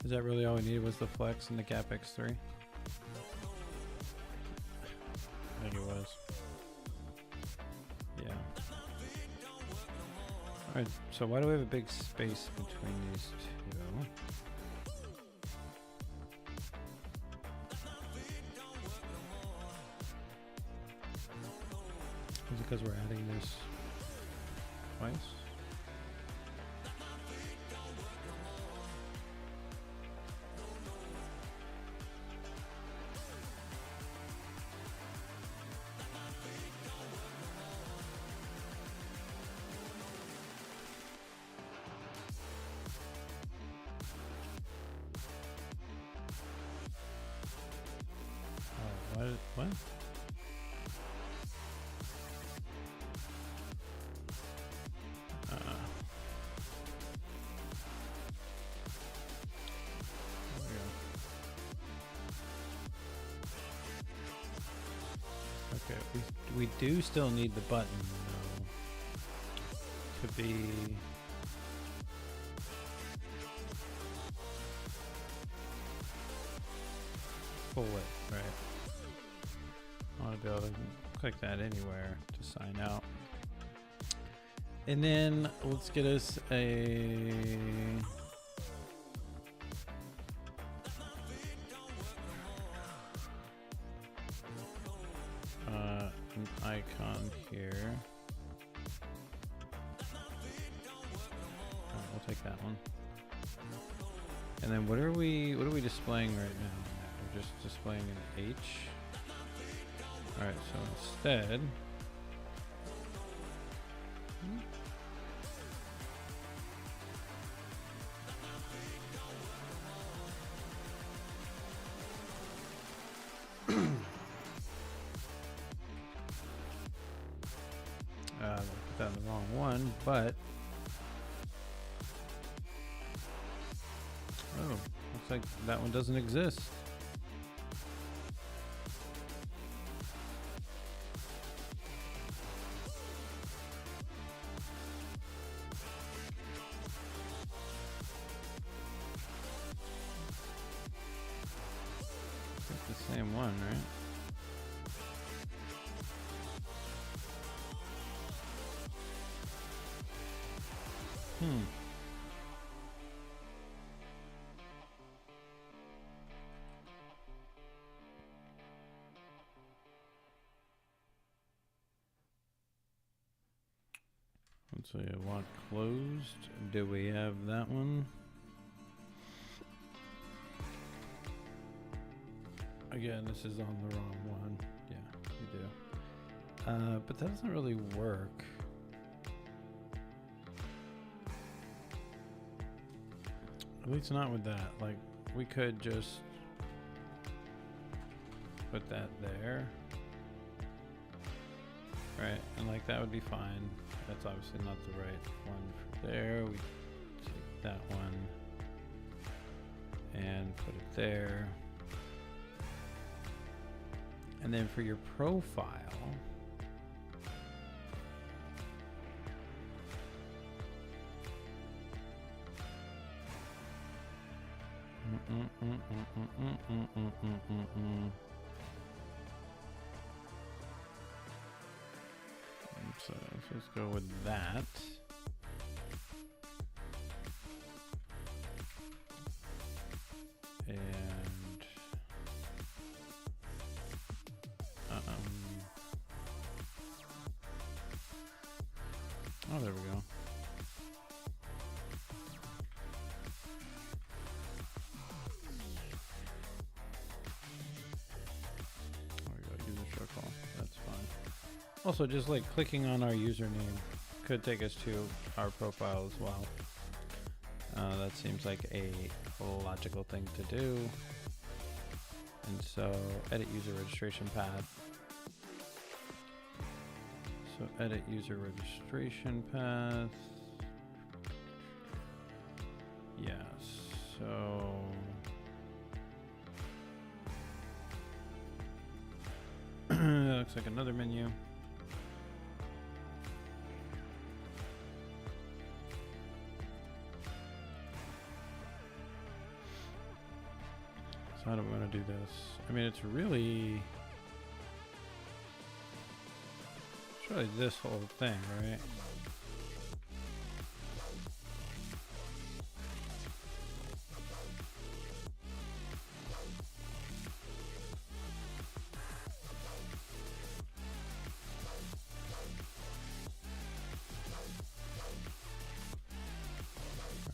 is that really all we needed was the flex and the Cap X3? I think it was. Yeah. Alright, so why do we have a big space between these two? Is it because we're adding this twice? What? Okay, we do still need the button though to be full width, right? I want to be able to click that anywhere to sign out. And then let's get us an icon here. Alright, we'll take that one. And then what are we displaying right now? We're just displaying an H. Alright, so instead I put that in the wrong one, but oh, looks like that one doesn't exist. It's the same one, right? So you want closed. Do we have that one? Again, this is on the wrong one. Yeah, we do. But that doesn't really work. At least not with that. Like, we could just put that there. Right, and like that would be fine. That's obviously not the right one for there. We take that one and put it there. And then for your profile, so let's just go with that. And oh, there we go. Also, just like clicking on our username could take us to our profile as well. That seems like a logical thing to do. And so edit user registration path. So edit user registration path. Yeah, so that looks like another menu. So how do we want to do this? I mean, it's really this whole thing, right?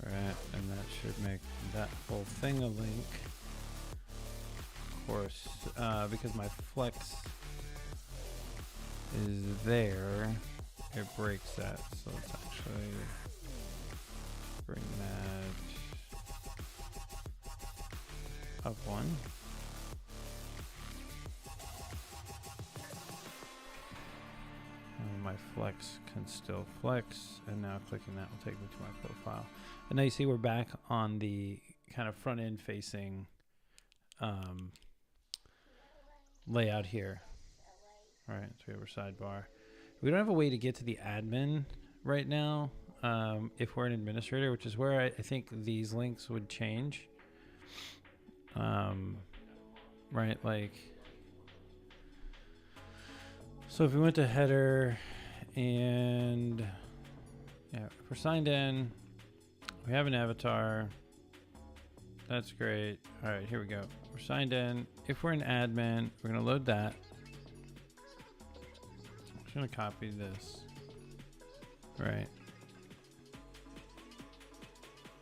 Alright, and that should make that whole thing a link. Of course, because my flex is there, it breaks that. So let's actually bring that up one. And my flex can still flex, and now clicking that will take me to my profile. And now you see we're back on the kind of front end facing layout here. All right, so we have our sidebar. We don't have a way to get to the admin right now if we're an administrator, which is where I think these links would change. Right, like, so if we went to header and yeah, if we're signed in, we have an avatar. That's great. All right, here we go. We're signed in. If we're an admin, we're gonna load that. I'm just gonna copy this. Right.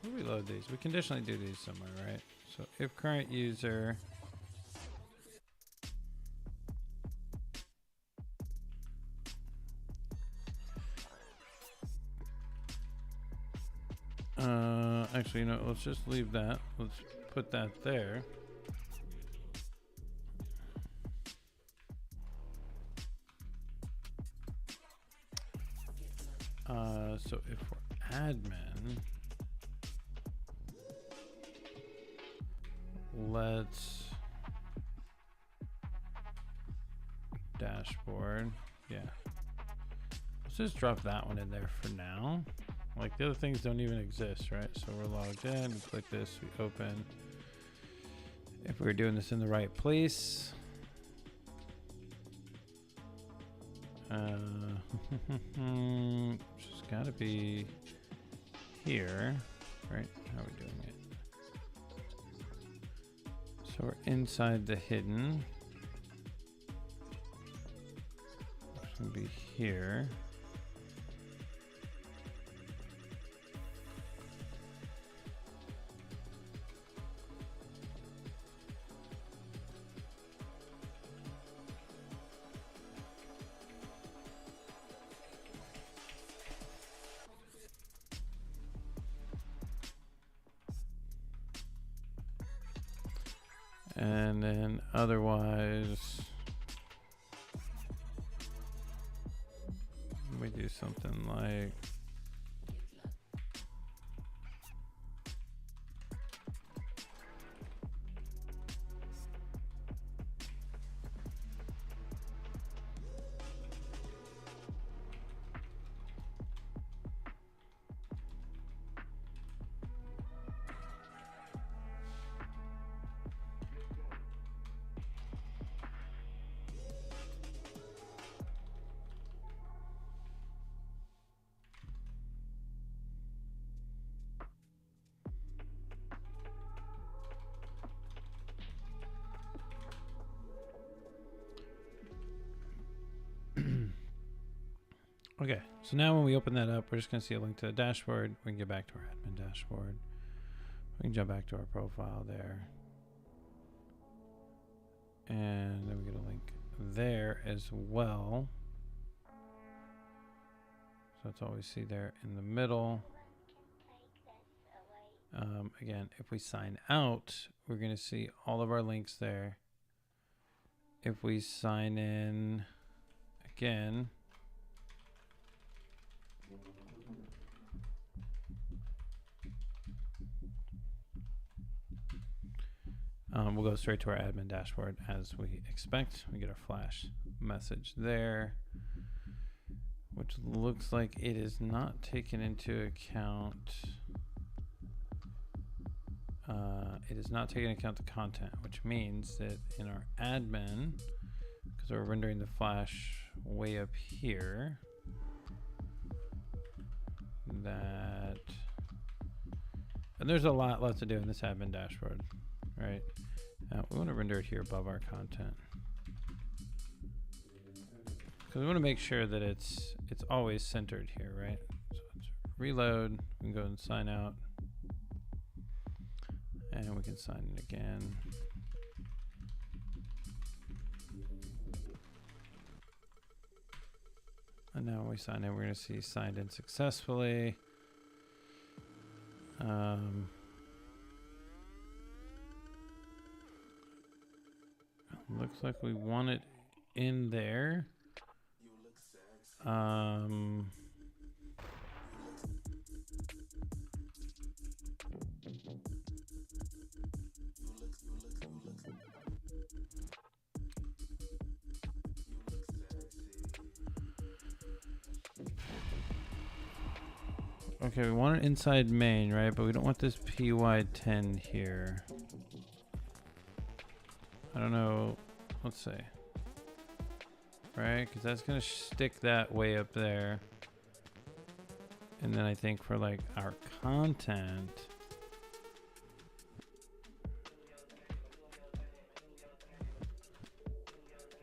Where do we load these? We conditionally do these somewhere, right? So if current user, actually, you know, let's just leave that. Let's put that there. So if we're admin, let's dashboard. Yeah. Let's just drop that one in there for now. Like the other things don't even exist, right? So we're logged in, we click this, we open. If we're doing this in the right place. Just gotta be here, right? How are we doing it? So we're inside the hidden. It's gonna be here. And then otherwise, we do something like okay, so now when we open that up, we're just going to see a link to the dashboard. We can get back to our admin dashboard. We can jump back to our profile there. And then we get a link there as well. that's all we see there in the middle. Again, if we sign out, we're going to see all of our links there. If we sign in again, we'll go straight to our admin dashboard as we expect. We get our flash message there, which looks like it is not taken into account. It is not taking into account the content, which means that in our admin, because we're rendering the flash way up here, that, and there's a lot left to do in this admin dashboard, right? We want to render it here above our content, because we want to make sure that it's always centered here, right? So let's reload. We can go and sign out. And we can sign in again. And now when we sign in, we're going to see signed in successfully. Looks like we want it in there. Okay, we want it inside main, right? But we don't want this PY10 here. I don't know. Let's see. Right? Because that's going to stick that way up there. And then I think for like our content,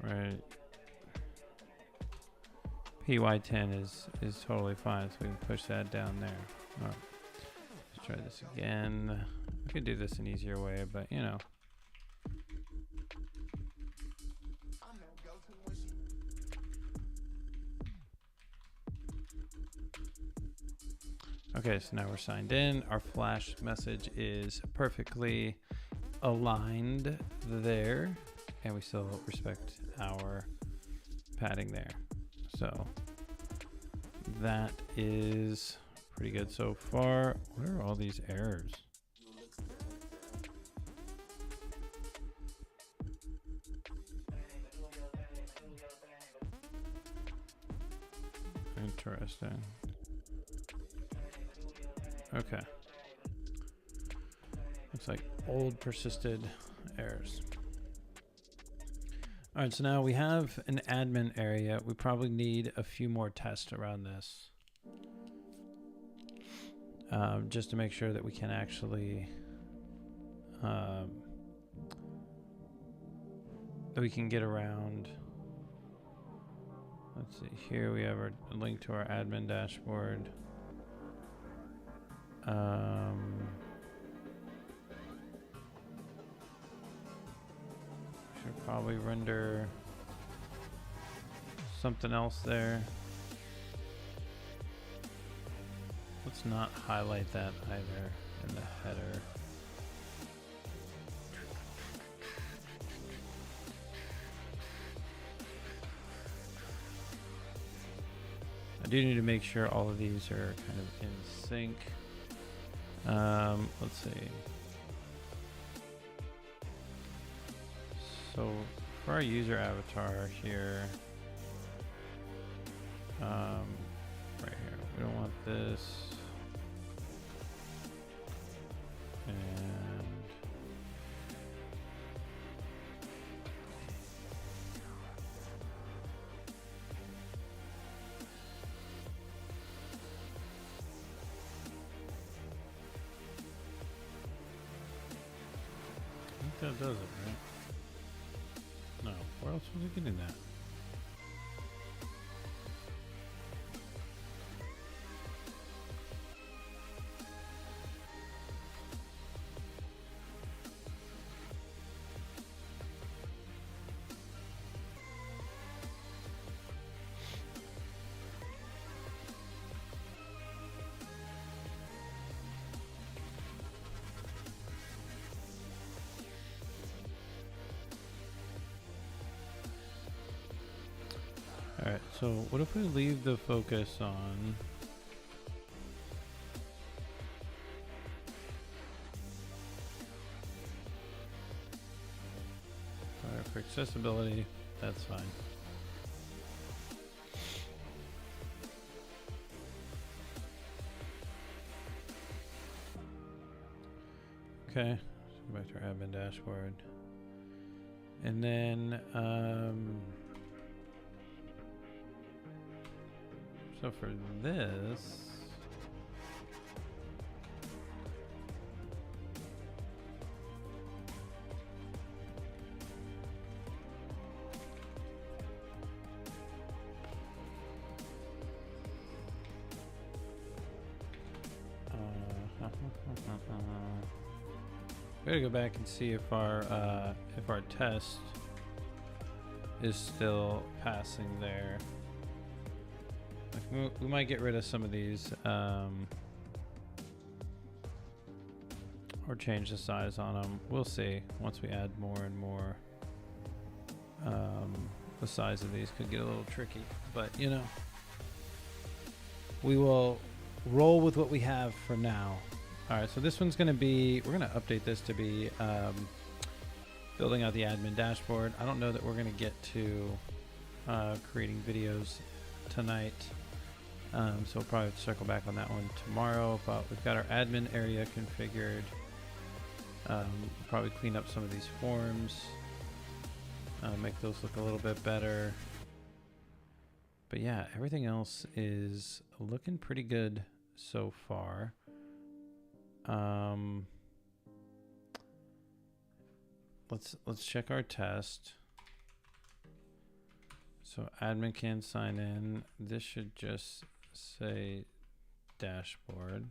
right? PY10 is totally fine, so we can push that down there. All right. Let's try this again. We could do this an easier way, but you know. Okay, so now we're signed in. Our flash message is perfectly aligned there, and we still respect our padding there. So that is pretty good so far. What are all these errors? Interesting. Okay. Looks like old persisted errors. All right, so now we have an admin area. We probably need a few more tests around this. Just to make sure that we can actually, that we can get around. Let's see, here we have a link to our admin dashboard. Should probably render something else there. Let's not highlight that either in the header. I do need to make sure all of these are kind of in sync. Let's see. So for our user avatar here, right here, we don't want this. And I think that does it, right? No, where else was I getting that? So what if we leave the focus on for accessibility? That's fine. Okay, let's go back to our admin dashboard. And then, so for this, we gotta go back and see if our test is still passing there. Like we might get rid of some of these, or change the size on them. We'll see once we add more and more. The size of these could get a little tricky, but you know, we will roll with what we have for now. All right, so this one's going to be, we're going to update this to be building out the admin dashboard. I don't know that we're going to get to creating videos tonight, so we'll probably circle back on that one tomorrow, but we've got our admin area configured. Probably clean up some of these forms, make those look a little bit better. But yeah, everything else is looking pretty good so far. Let's check our test. So admin can sign in. This should just say dashboard.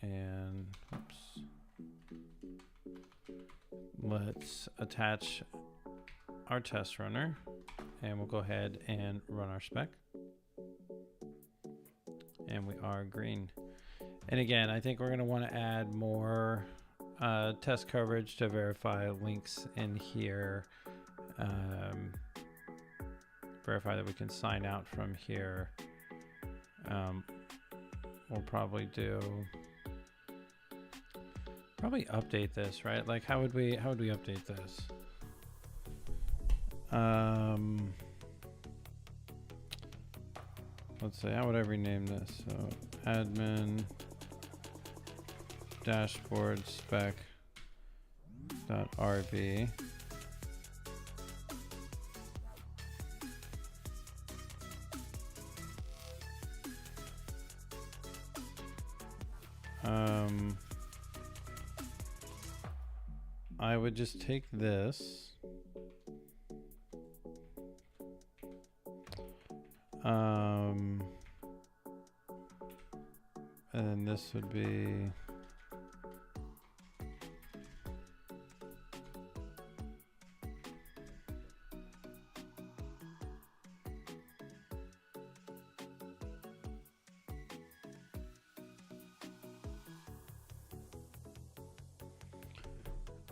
And oops. Let's attach our test runner, and we'll go ahead and run our spec. And we are green. And again, I think we're going to want to add more test coverage to verify links in here. Verify that we can sign out from here. We'll probably update this, right? Like how would we update this? Let's say, how would I rename this? So admin dashboard spec .rv. I would just take this, and this would be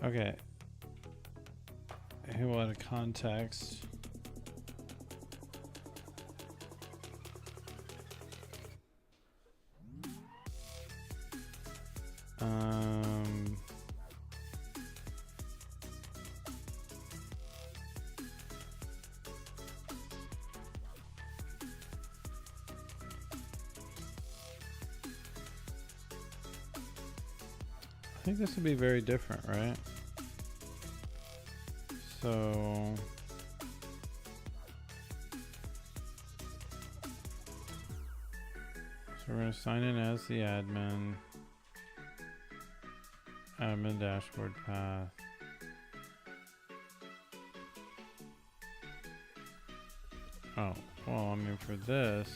okay. Here we'll add a context. I think this would be very different, right? So we're going to sign in as the admin dashboard path. Oh, well, I mean for this,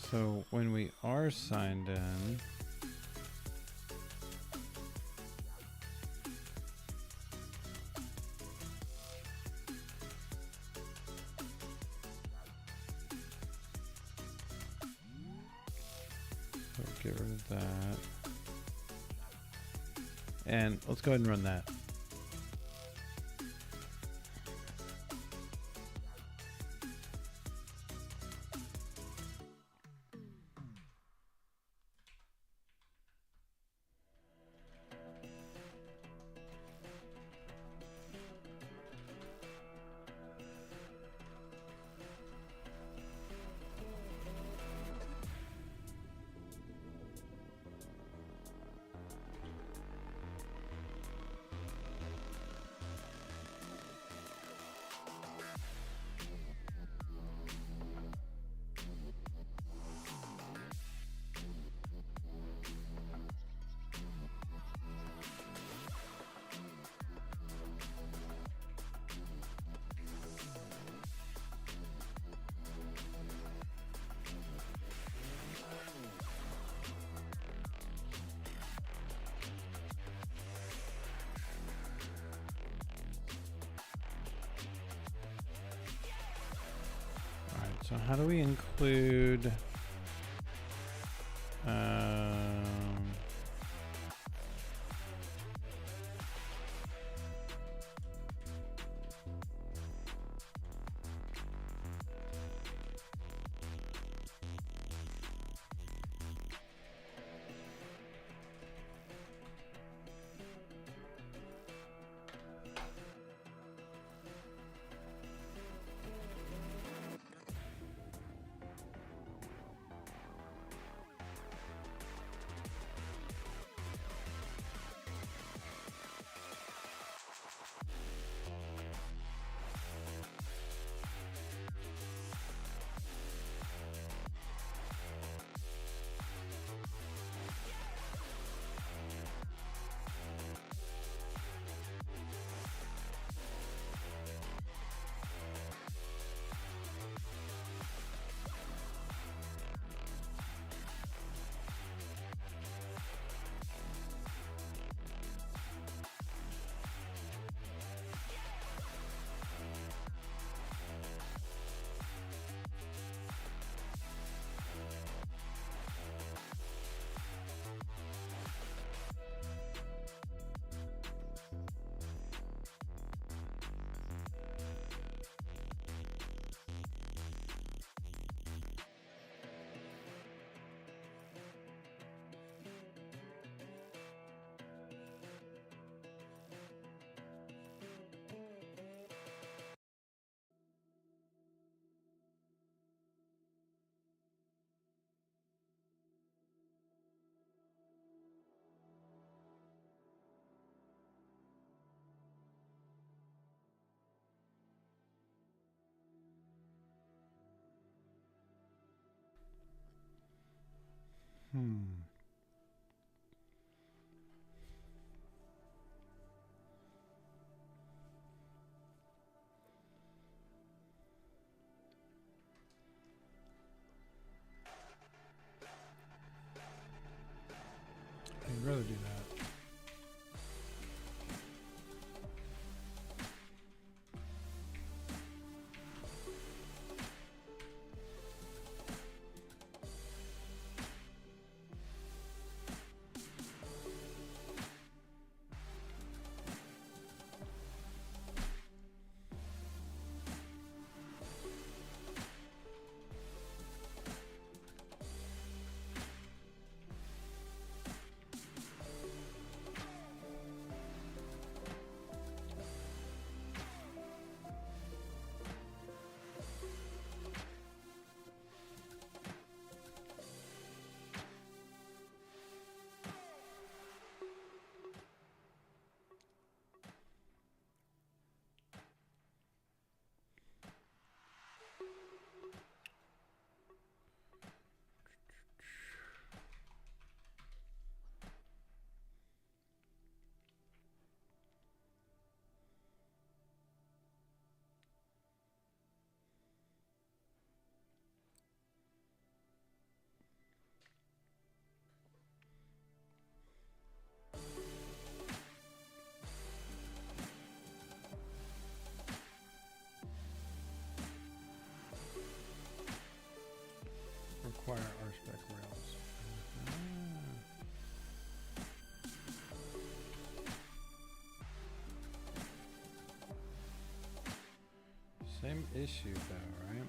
so when we are signed in, So get rid of that. And let's go ahead and run that. So how do we include Same issue though, right?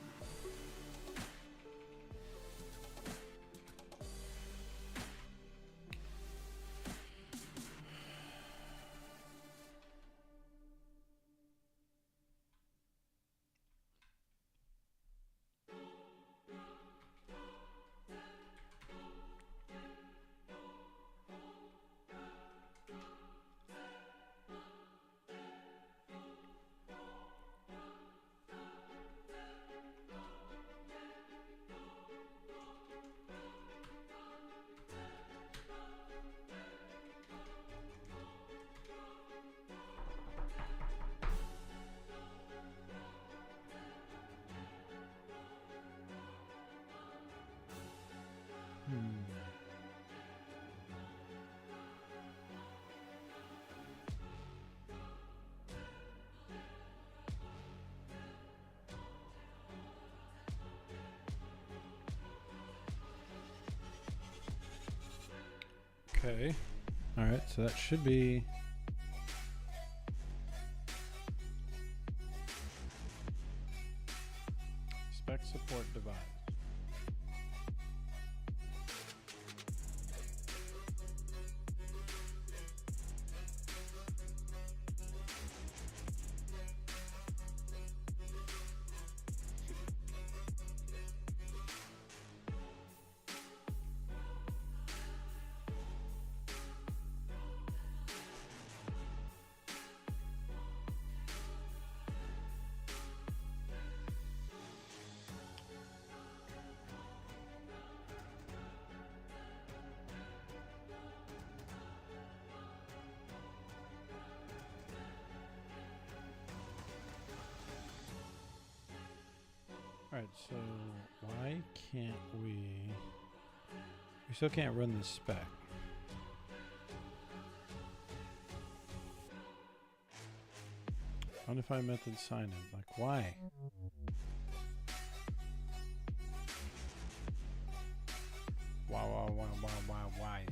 Okay. All right. So that should be. Spec support device. Alright, so why can't we... We still can't run this spec. Undefined method sign in. Like, why? Why?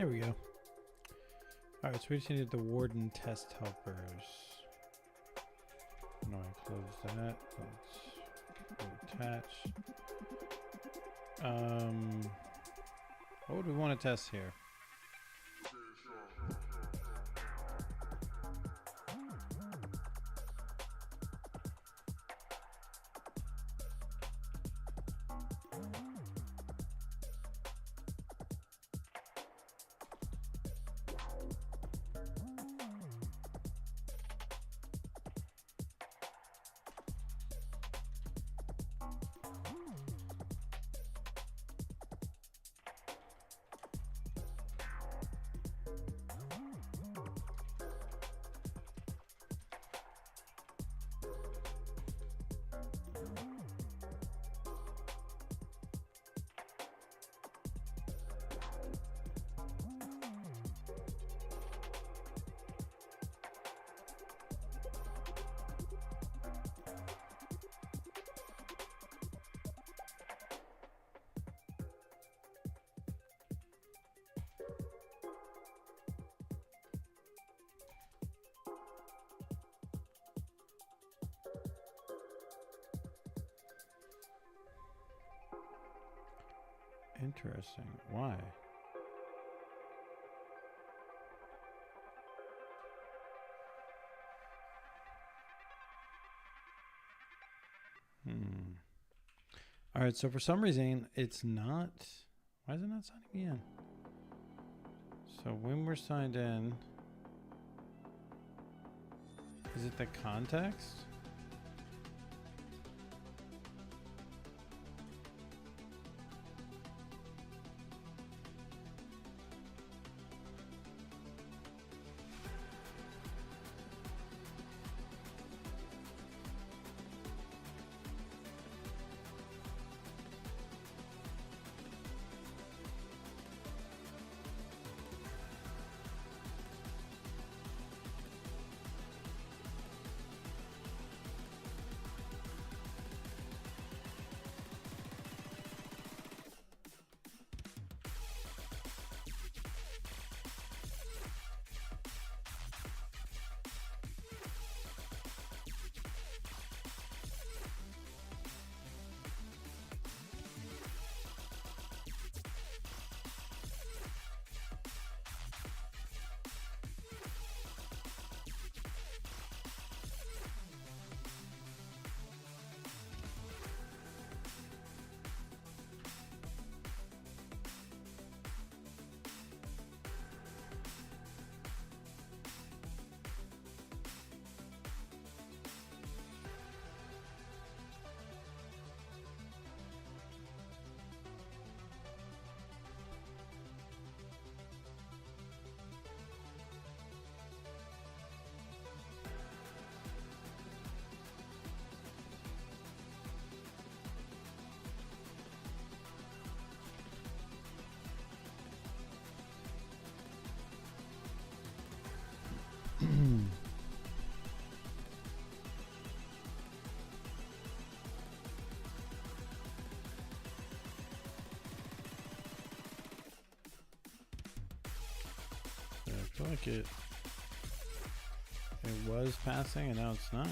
There we go. Alright, so we just needed the warden test helpers. No, I closed that. Let's attach. What would we want to test here? Interesting. Why? All right, so for some reason, it's not... Why is it not signing me in? So when we're signed in... Is it the context? I feel like it was passing and now it's not.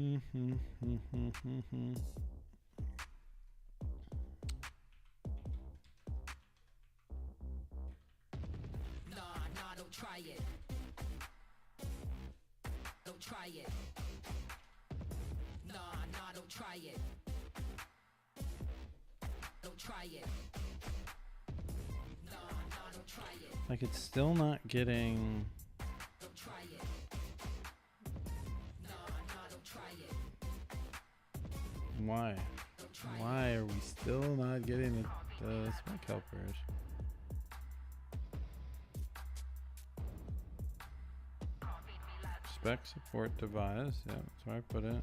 Nah, don't try it. Don't try it. Nah, don't try it. Don't try it. Nah, don't try it. Like it's still not getting... Don't try it. Nah, Why? Why are we still not getting the spec helpers? Spec support Devise. Yeah, that's where I put it.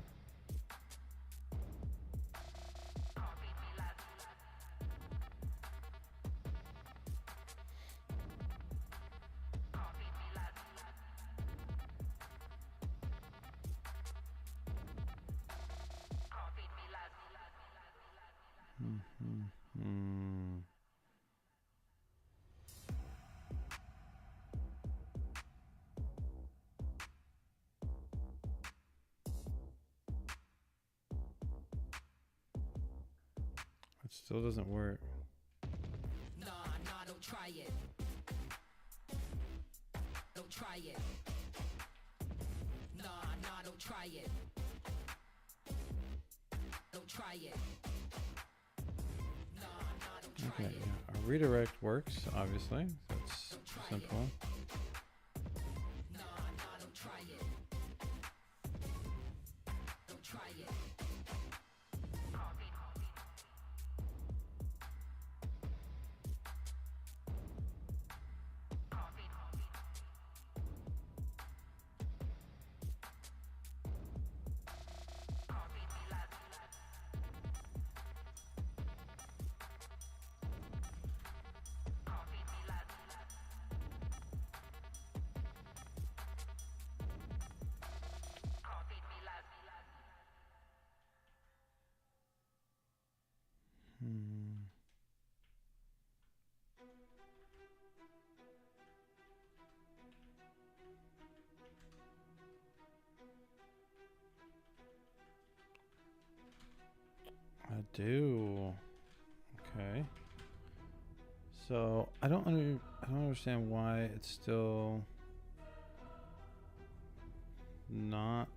It still doesn't work. Nah, don't try it. Don't try it. Nah, don't try it. Don't try it. Nah, don't try Okay, it. yeah. Our redirect works, obviously. That's simple. Nah, don't try it. Don't try it. I do. Okay. So I don't understand why it's still not.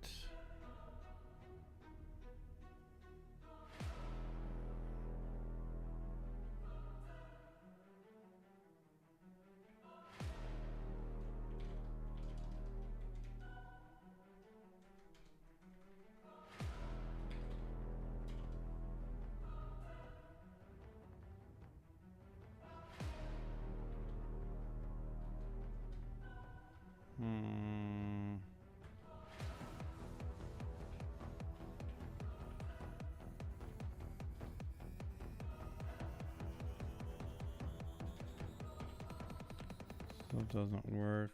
Still doesn't work.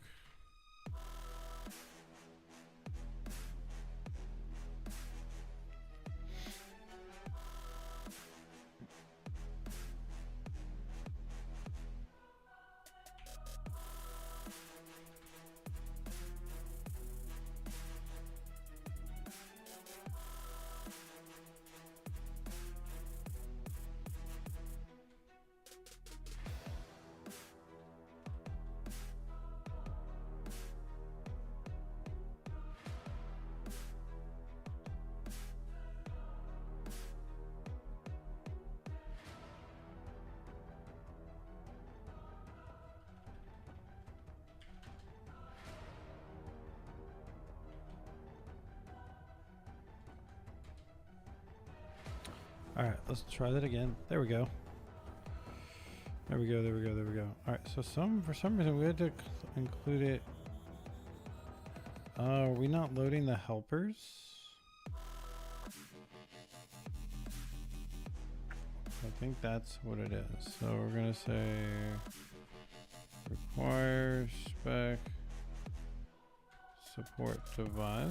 All right, let's try that again. There we go. There we go. There we go. There we go. All right. So for some reason we had to include it. Are we not loading the helpers? I think that's what it is. So we're gonna say require spec support Devise.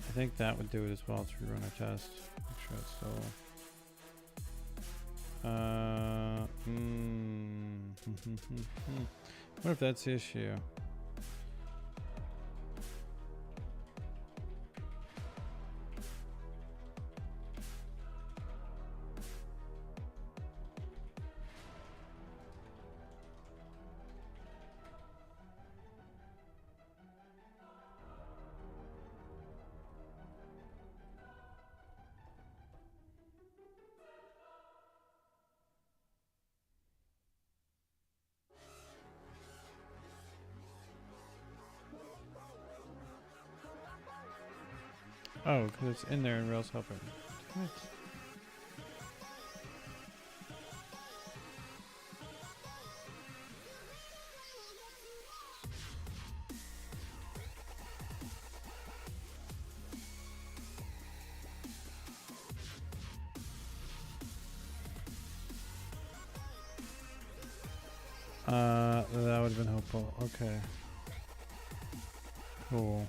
I think that would do it as well. Let's rerun our test. Make sure it's still. What if that's the issue? Oh, because it's in there in Rails helper. Damn it. That would have been helpful. Okay. Cool.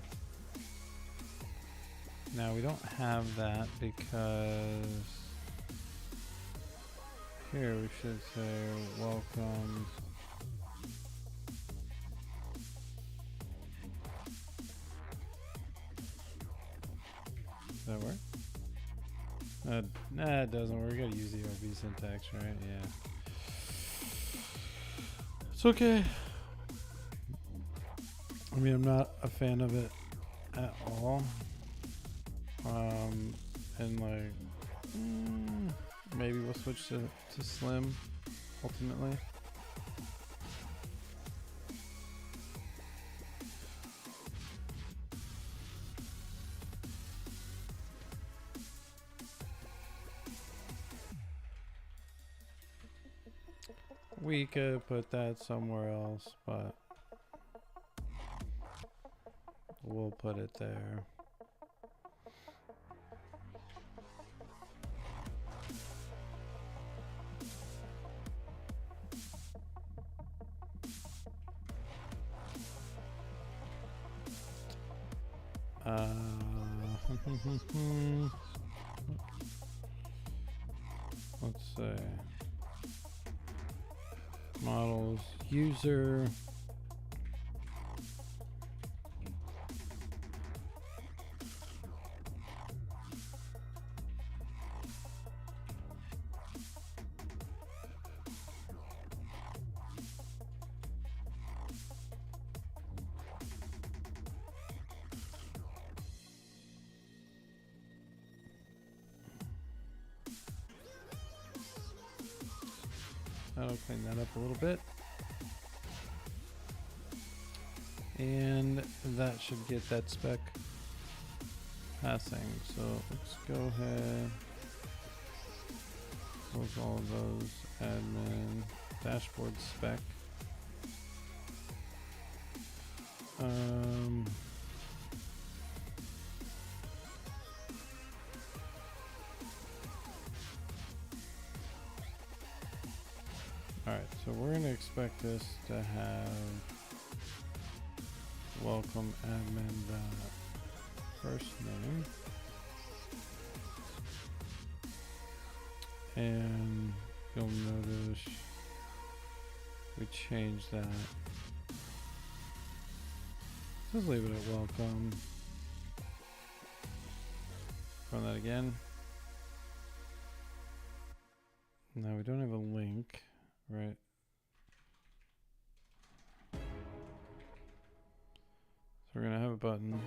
Now we don't have that because here we should say welcome. Does that work? Nah, it doesn't work. We gotta use the RV syntax, right? Yeah. It's okay. I mean, I'm not a fan of it at all. And like, maybe we'll switch to Slim ultimately. We could put that somewhere else, but we'll put it there. Let's say models user that'll clean that up a little bit. And that should get that spec passing. So let's go ahead. Close all of those. Admin dashboard spec. Alright, so we're going to expect this to have welcome admin first name. And you'll notice we changed that. Just leave it at welcome. Run that again. Now we don't have a link, right? So we're gonna have a button.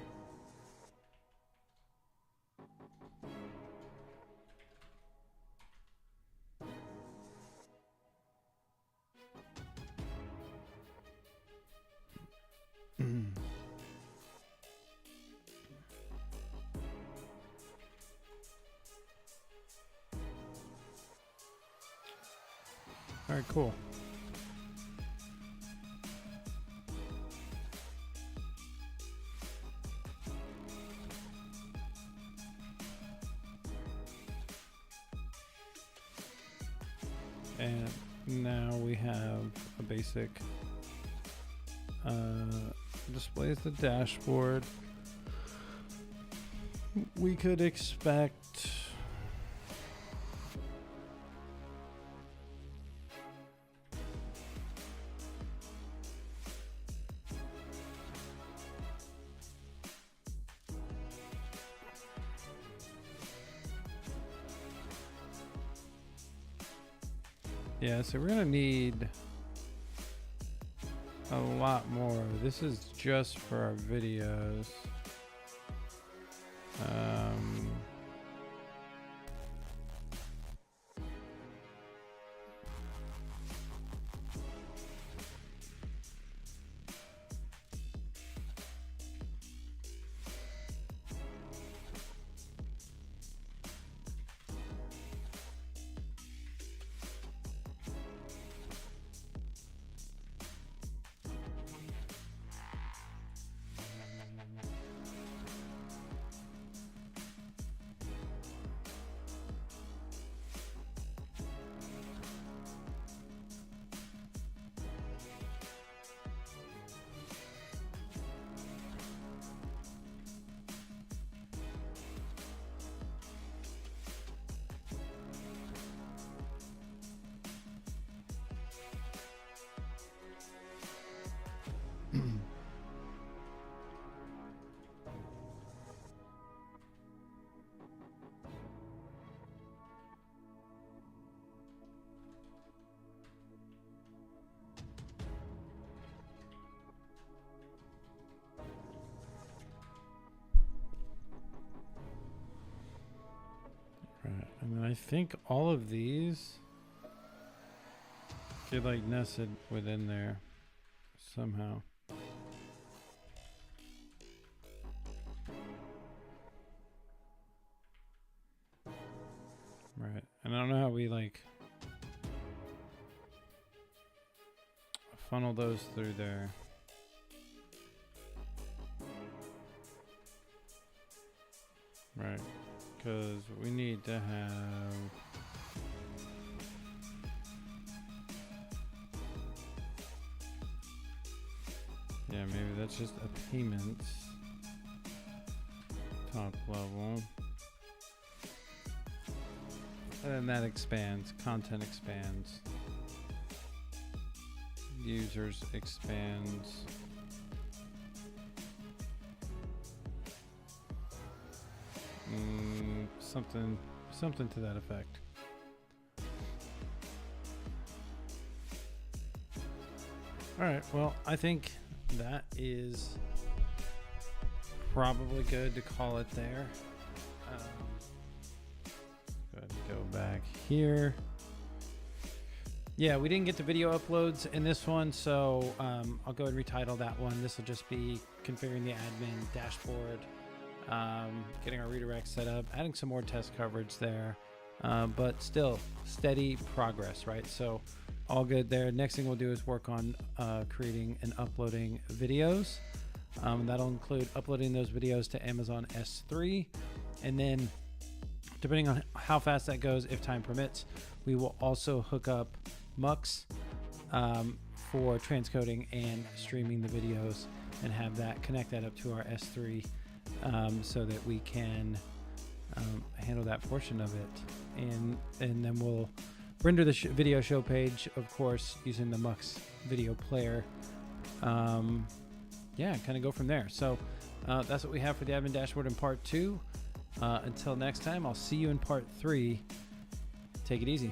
All right, cool. And now we have a basic displays the dashboard. We could expect yeah, so we're gonna need a lot more. This is just for our videos. think all of these get like nested within there somehow. Right. And I don't know how we like funnel those through there. Right. Because we need to have maybe that's just a payment top level. And then that expands, content expands, users expands. Something to that effect. All right, well, I think that is probably good to call it there. Go ahead and go back here. Yeah, we didn't get the video uploads in this one, so I'll go ahead and retitle that one. This will just be configuring the admin dashboard, getting our redirect set up, adding some more test coverage there, but still steady progress, right? So all good there. Next thing we'll do is work on creating and uploading videos. That'll include uploading those videos to Amazon S3, and then depending on how fast that goes, if time permits, we will also hook up Mux for transcoding and streaming the videos, and have that connect that up to our S3 so that we can handle that portion of it, and then we'll render the video show page, of course, using the Mux video player. Yeah, kind of go from there. So that's what we have for the admin dashboard in part 2. Until next time, I'll see you in part 3. Take it easy.